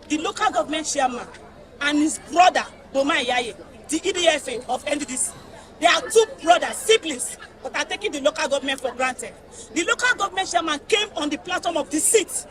Speaker 20: The local government chairman and his brother, Boma Yaye, the EDFA of NDDC, they are 2 brothers, siblings, but are taking the local government for granted. The local government chairman came on the platform of the seat,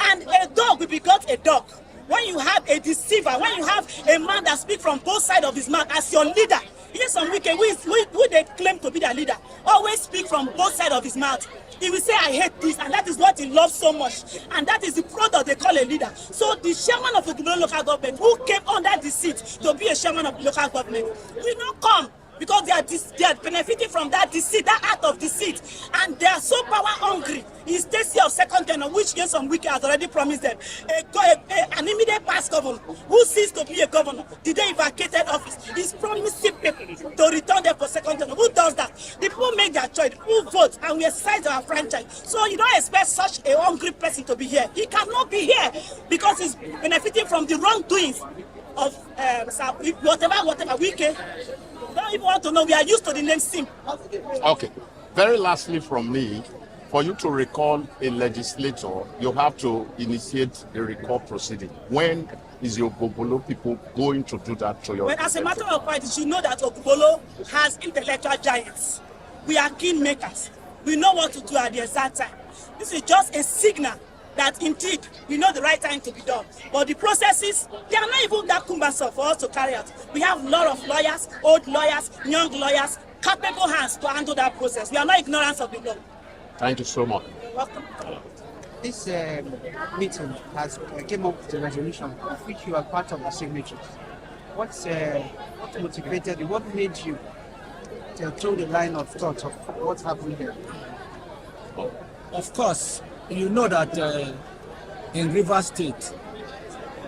Speaker 20: and a dog will begot a dog. When you have a deceiver, when you have a man that speaks from both sides of his mouth as your leader, here's some wicked who they claim to be their leader, always speak from both sides of his mouth. He will say, I hate this, and that is what he loves so much. And that is the product they call a leader. So the chairman of the local government, who came under the seat to be a chairman of the local government, will not come because they are benefiting from that deceit, that act of deceit, and they are so power hungry. His tenure of second tenure, which Nyesom Wike has already promised them, an immediate past governor who ceased to be a governor the day he vacated office is promising people to return them for second tenure. Who does that? The people make their choice, who vote, and we exercise our franchise. So you don't expect such a hungry person to be here. He cannot be here because he's benefiting from the wrongdoings of whatever Wike. Don't even want to know. We are used to the name Sim.
Speaker 19: Okay. Very lastly from me, for you to recall a legislator, you have to initiate the recall proceeding. When is your Ogbolo people going to do that to your...
Speaker 20: Well, as a matter of fact, you should know that Ogbolo has intellectual giants. We are kingmakers. We know what to do at the exact time. This is just a signal that indeed we know the right time to be done. But the processes, they are not even that cumbersome for us to carry out. We have a lot of lawyers, old lawyers, young lawyers, capable hands to handle that process. We are not ignorant of the law.
Speaker 19: Thank you so much.
Speaker 20: You're welcome.
Speaker 21: This meeting has came up with a resolution of which you are part of the signatures. What motivated you? What made you through the line of thought of what's happening here?
Speaker 18: Of course, you know that in Rivers State,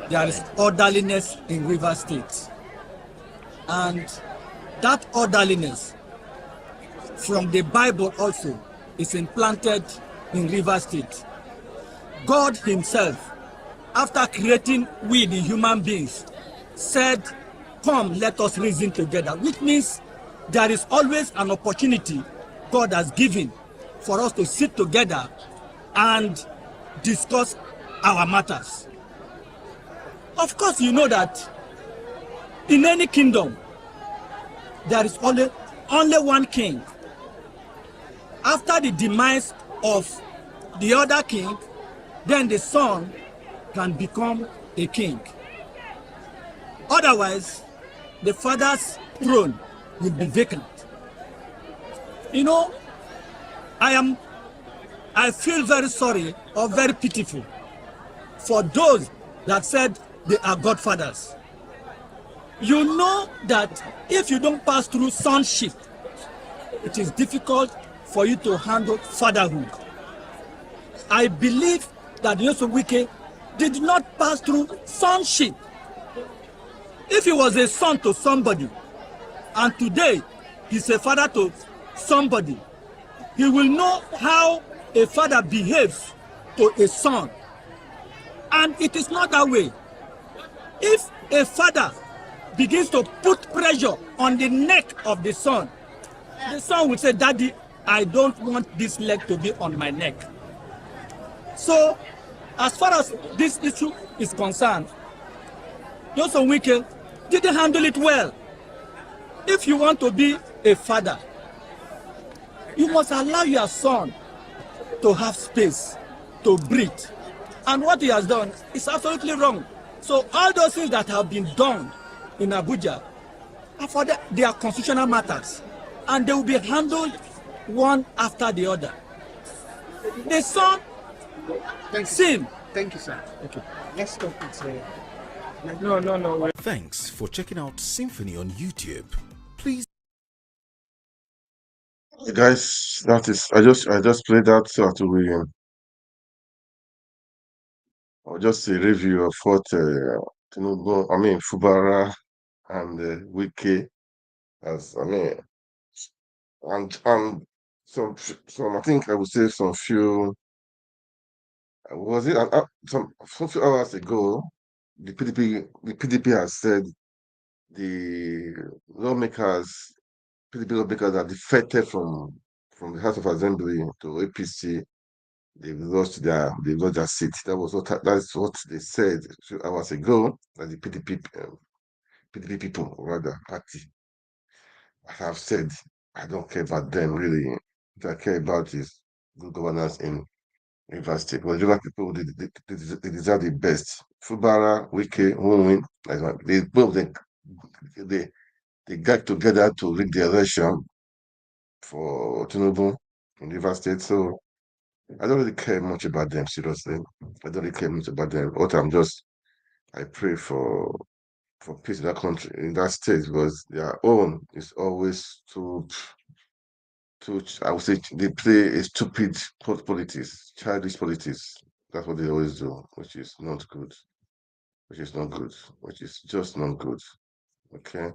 Speaker 18: there is orderliness in Rivers State. And that orderliness from the Bible also is implanted in Rivers State. God himself, after creating we the human beings, said, "Come, let us reason together," which means there is always an opportunity God has given for us to sit together and discuss our matters. Of course, you know that in any kingdom, there is only one king. After the demise of the other king, then the son can become a king. Otherwise, the father's throne will be vacant. You know, I feel very sorry or very pitiful for those that said they are godfathers. You know that if you don't pass through sonship, it is difficult for you to handle fatherhood. I believe that Nyesom Wike did not pass through sonship. If he was a son to somebody, and today he's a father to somebody, he will know how a father behaves to a son. And it is not that way. If a father begins to put pressure on the neck of the son will say, "Daddy, I don't want this leg to be on my neck." So, as far as this issue is concerned, Nyesom Wike didn't handle it well. If you want to be a father, you must allow your son to have space, to breathe. And what he has done is absolutely wrong. So all those things that have been done in Abuja are for their constitutional matters. And they will be handled one after the other. The son, Sim.
Speaker 21: Thank you, sir.
Speaker 18: Okay.
Speaker 21: Let's stop it.
Speaker 18: No.
Speaker 11: Thanks for checking out Symphony on YouTube. Please.
Speaker 1: Guys, that is I just played that so to or just a review of what Tinubu, Fubara and Wike as and some I think I would say some few was it some few hours ago the PDP has said the PDP lawmakers are defected from the House of Assembly to APC. They've lost their seat. That's what they said a few hours ago. That the PDP people, rather party, have said. I don't care about them really. What I care about is good governance in Rivers State. But Rivers people, they deserve the best. Fubara, Wike, won't win. They both they got together to rig the election for Tinubu in Rivers State. So I don't really care much about them, seriously. I don't really care much about them. I pray for for peace in that country, in that state, because their own is always I would say they play a stupid politics, childish politics. That's what they always do, which is not good. Which is not good. Which is just not good. Okay.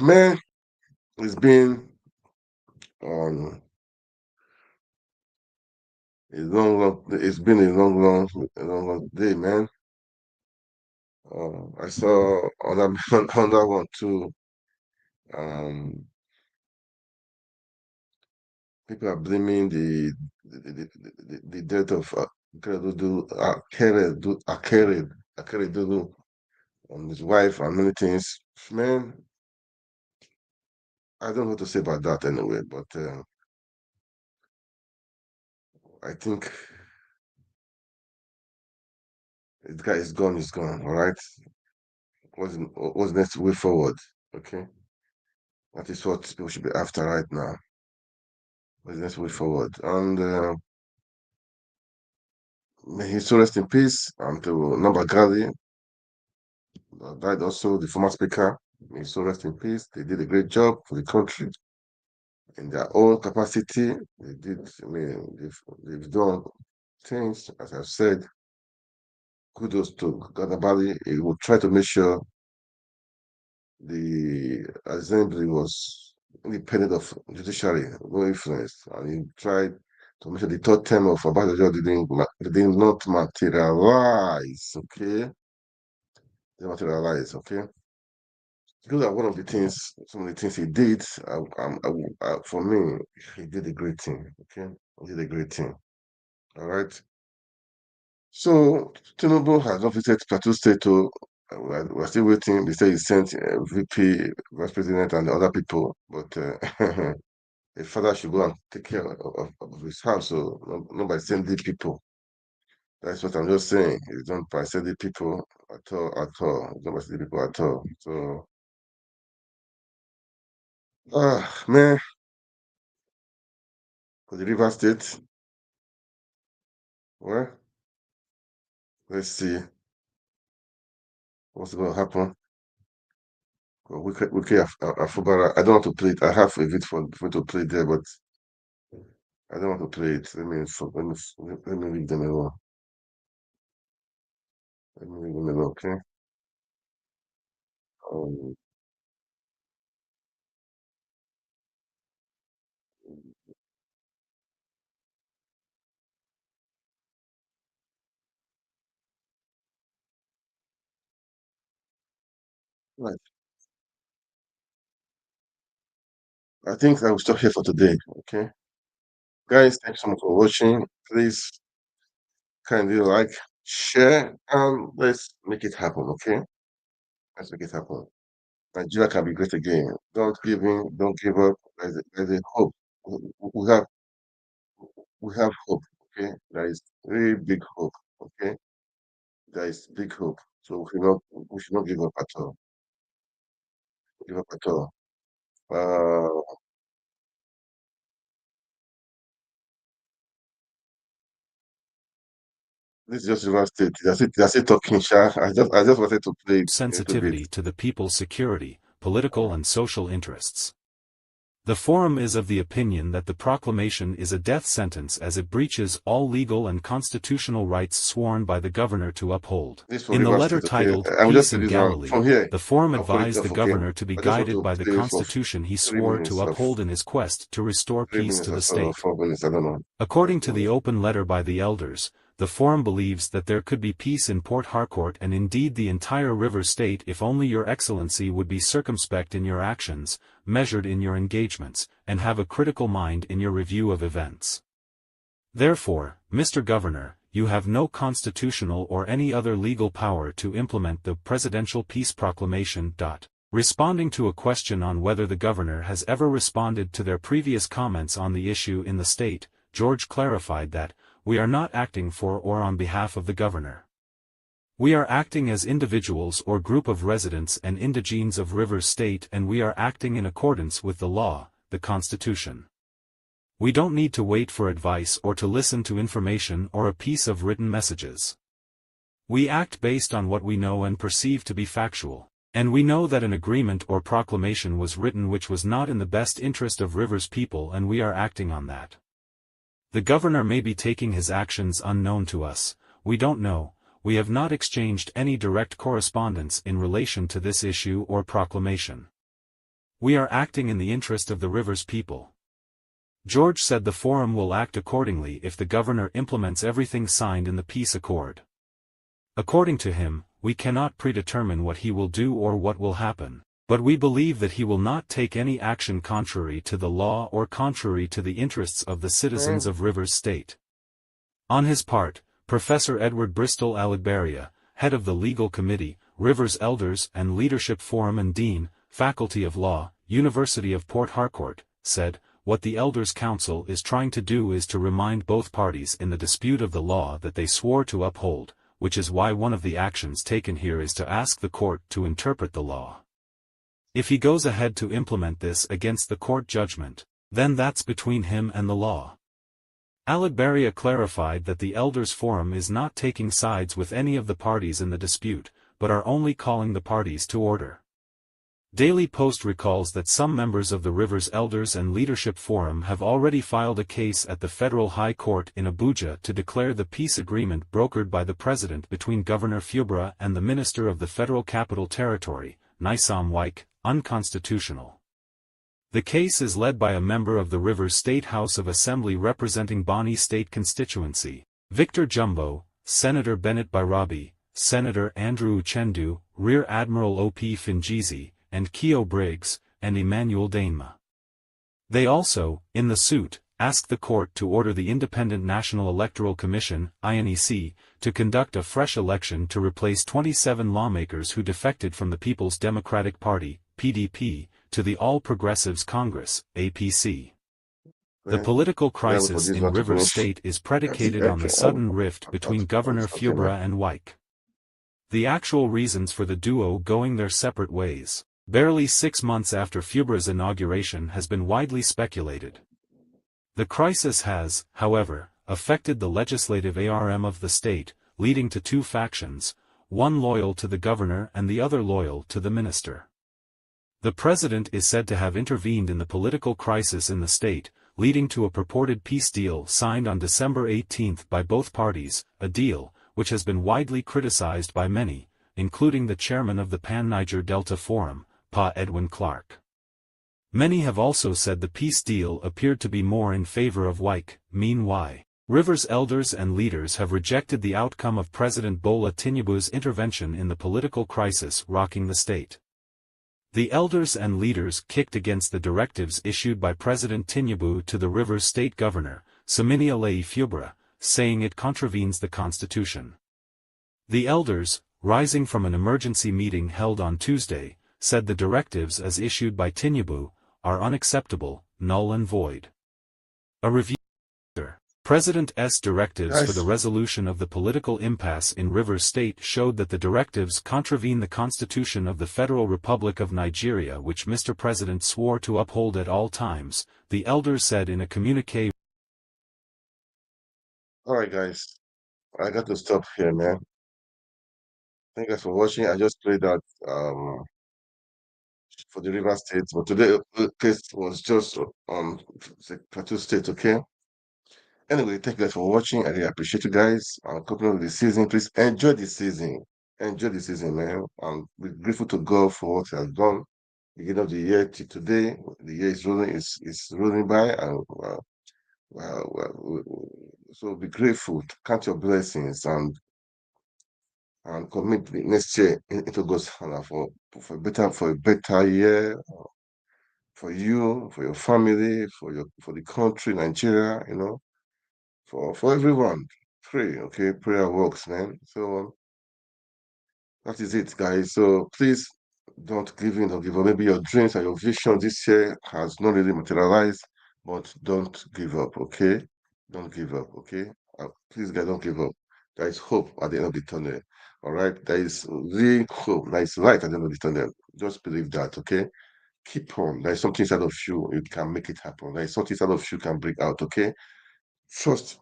Speaker 1: Man, it's been it's been a long day, man. I saw on that one too. People are blaming the death of Akeredolu on his wife and many things. Man, I don't know what to say about that anyway, but I think the guy is gone, all right? What's the next way forward? Okay. That is what people should be after right now. What's the next way forward? And may he so rest in peace. And to Nambagali, died also, the former speaker. May he so rest in peace. They did a great job for the country in their own capacity. They did, I mean, they've done things, as I've said. Kudos to Gadabali. He would try to make sure the assembly was independent of judiciary, no influence, and he tried to make sure the third term of Obasanjo did not materialize. Okay, did materialize. Okay, those are one of the things. Some of the things he did. For me, he did a great thing. Okay, he did a great thing. All right. So Tinubu has not visited Plateau State. We're still waiting. They say he sent VP, Vice President, and the other people, but a father should go and take care of his house. So not by sending people. That's what I'm just saying. It's not by sending people at all, at all. It's not by sending people at all. So, man, for the River State, well, let's see what's going to happen. Afubara, I don't want to play it. I have a bit for to play there, but I don't want to play it. Let me leave them alone. Let me leave them alone, okay? Um, right. I think I will stop here for today, okay? Guys, thanks so much for watching. Please kindly like, share, and let's make it happen, okay? Let's make it happen. Nigeria can be great again. Don't give in, don't give up. There's a hope. We have we have hope, okay? There is very big hope, okay? There is big hope. So we should not give up at all. Give up at all. Uh, this is just River State. That's it talking, Sha. I just wanted to play a little bit.
Speaker 4: Sensitivity to the people's security, political and social interests. The forum is of the opinion that the proclamation is a death sentence as it breaches all legal and constitutional rights sworn by the governor to uphold. In the letter titled Peace in Galilee, the forum advised the governor to be guided by the constitution he swore to uphold in his quest to restore peace to the state. According to the open letter by the elders, the forum believes that there could be peace in Port Harcourt and indeed the entire river state if only your excellency would be circumspect in your actions, measured in your engagements, and have a critical mind in your review of events. Therefore, Mr. Governor, you have no constitutional or any other legal power to implement the presidential peace proclamation. Responding to a question on whether the governor has ever responded to their previous comments on the issue in the state, George clarified that, "We are not acting for or on behalf of the governor. We are acting as individuals or group of residents and indigenes of River State, and we are acting in accordance with the law, the Constitution. We don't need to wait for advice or to listen to information or a piece of written messages." We act based on what we know and perceive to be factual. And we know that an agreement or proclamation was written which was not in the best interest of Rivers people, and we are acting on that. The governor may be taking his actions unknown to us, we don't know, we have not exchanged any direct correspondence in relation to this issue or proclamation. We are acting in the interest of the Rivers people. George said the forum will act accordingly if the governor implements everything signed in the peace accord. According to him, we cannot predetermine what he will do or what will happen, but we believe that he will not take any action contrary to the law or contrary to the interests of the citizens of Rivers State. On his part, Professor Edward Bristol Aligberia, head of the Legal Committee, Rivers Elders and Leadership Forum and Dean, Faculty of Law, University of Port Harcourt, said, "What the Elders Council is trying to do is to remind both parties in the dispute of the law that they swore to uphold, which is why one of the actions taken here is to ask the court to interpret the law. If he goes ahead to implement this against the court judgment, then that's between him and the law." Aligberia clarified that the Elders Forum is not taking sides with any of the parties in the dispute, but are only calling the parties to order. Daily Post recalls that some members of the Rivers Elders and Leadership Forum have already filed a case at the Federal High Court in Abuja to declare the peace agreement brokered by the President between Governor Fubara and the Minister of the Federal Capital Territory, Nyesom Wike, unconstitutional. The case is led by a member of the Rivers State House of Assembly representing Bonny State constituency, Victor Jumbo, Senator Bennett Barabi, Senator Andrew Uchendu, Rear Admiral O.P. Finjizi, and Keo Briggs, and Emmanuel Dainma. They also, in the suit, asked the court to order the Independent National Electoral Commission, INEC, to conduct a fresh election to replace 27 lawmakers who defected from the People's Democratic Party, PDP, to the All Progressives Congress, APC. The political crisis in Rivers State is predicated on the sudden rift between Governor Fubara and Wike. The actual reasons for the duo going their separate ways, barely 6 months after Fubara's inauguration, has been widely speculated. The crisis has, however, affected the legislative arm of the state, leading to two factions, one loyal to the governor and the other loyal to the minister. The president is said to have intervened in the political crisis in the state, leading to a purported peace deal signed on December 18 by both parties, a deal which has been widely criticized by many, including the chairman of the Pan-Niger Delta Forum, Pa Edwin Clark. Many have also said the peace deal appeared to be more in favor of Wike. Meanwhile, Rivers elders and leaders have rejected the outcome of President Bola Tinubu's intervention in the political crisis rocking the state. The elders and leaders kicked against the directives issued by President Tinubu to the Rivers State Governor, Samini Alayi Fubara, saying it contravenes the Constitution. The elders, rising from an emergency meeting held on Tuesday, said the directives as issued by Tinubu are unacceptable, null and void. A review of President's directives for the resolution of the political impasse in Rivers State showed that the directives contravene the Constitution of the Federal Republic of Nigeria, which Mr. President swore to uphold at all times, the elders said in a communique.
Speaker 1: Alright guys, I got to stop here, man. Thank you guys for watching. I just played that for the River State, but today the case was just on Plateau State, okay? Anyway, thank you guys for watching. I really appreciate you guys. Coping with the season. Please enjoy the season. Enjoy the season, man. I'm grateful to God for what He has done. Beginning of the year to today, the year is rolling by, and so be grateful. Count your blessings and commit the next year into God's hand for a better year for you, for your family, for the country, Nigeria, you know, for everyone. Pray, okay? Prayer works, man. So that is it, guys. So please don't give in or give up. Maybe your dreams and your vision this year has not really materialized, but don't give up, okay? Don't give up, okay? Please, guys, don't give up. There is hope at the end of the tunnel. All right, there is real hope. There is light at the end of the tunnel. Just believe that, okay? Keep on. There is something inside of you. You can make it happen. There is something inside of you can break out, okay? Trust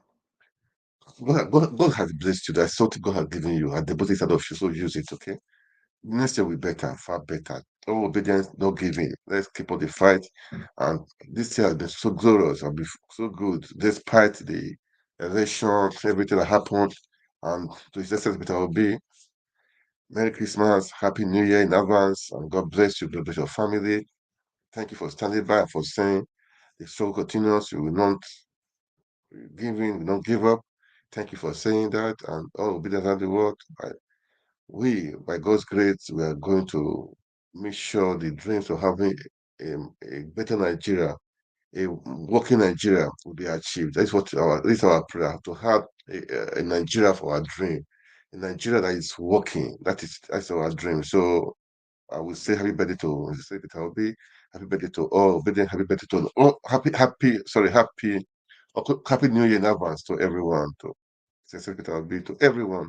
Speaker 1: God has blessed you. That's something God has given you. And the body side of you, so use it, okay? Next year will be better, far better. No obedience, no giving. Let's keep on the fight. And this year has been so glorious and been so good, despite the election, everything that happened. And to his essence, will be Merry Christmas, Happy New Year in advance, and God bless you, God bless your family. Thank you for standing by and for saying the struggle continues. You will not give in, will not give up. Thank you for saying that, and all obedience around the world. We, by God's grace, we are going to make sure the dreams of having a better Nigeria, a working Nigeria, will be achieved. That's what this is our prayer, to have a Nigeria for our dream, a Nigeria that is working. That's our dream. So I will say happy birthday to Obi, happy birthday to all, happy birthday to all, happy New Year in advance to everyone, to to everyone.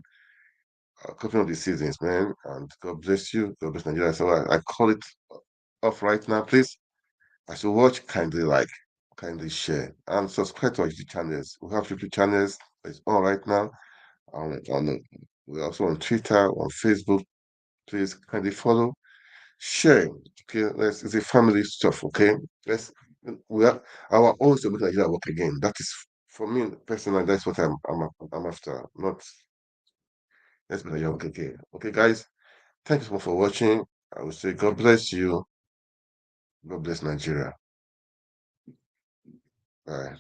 Speaker 1: Coping of the seasons, man, and God bless you. God bless Nigeria. So I call it off right now, please. As you watch, kindly like, kindly share, and subscribe to our YouTube channels. We have 50 channels. It's all right now. We're also on Twitter, on Facebook. Please kindly follow, share. Okay, it's a family stuff. Okay, we are our own to make Nigeria work again. That is for me personally. That's what I'm after. Not let's make Nigeria work again. Okay, guys. Thank you so much for watching. I will say God bless you. God bless Nigeria. Bye.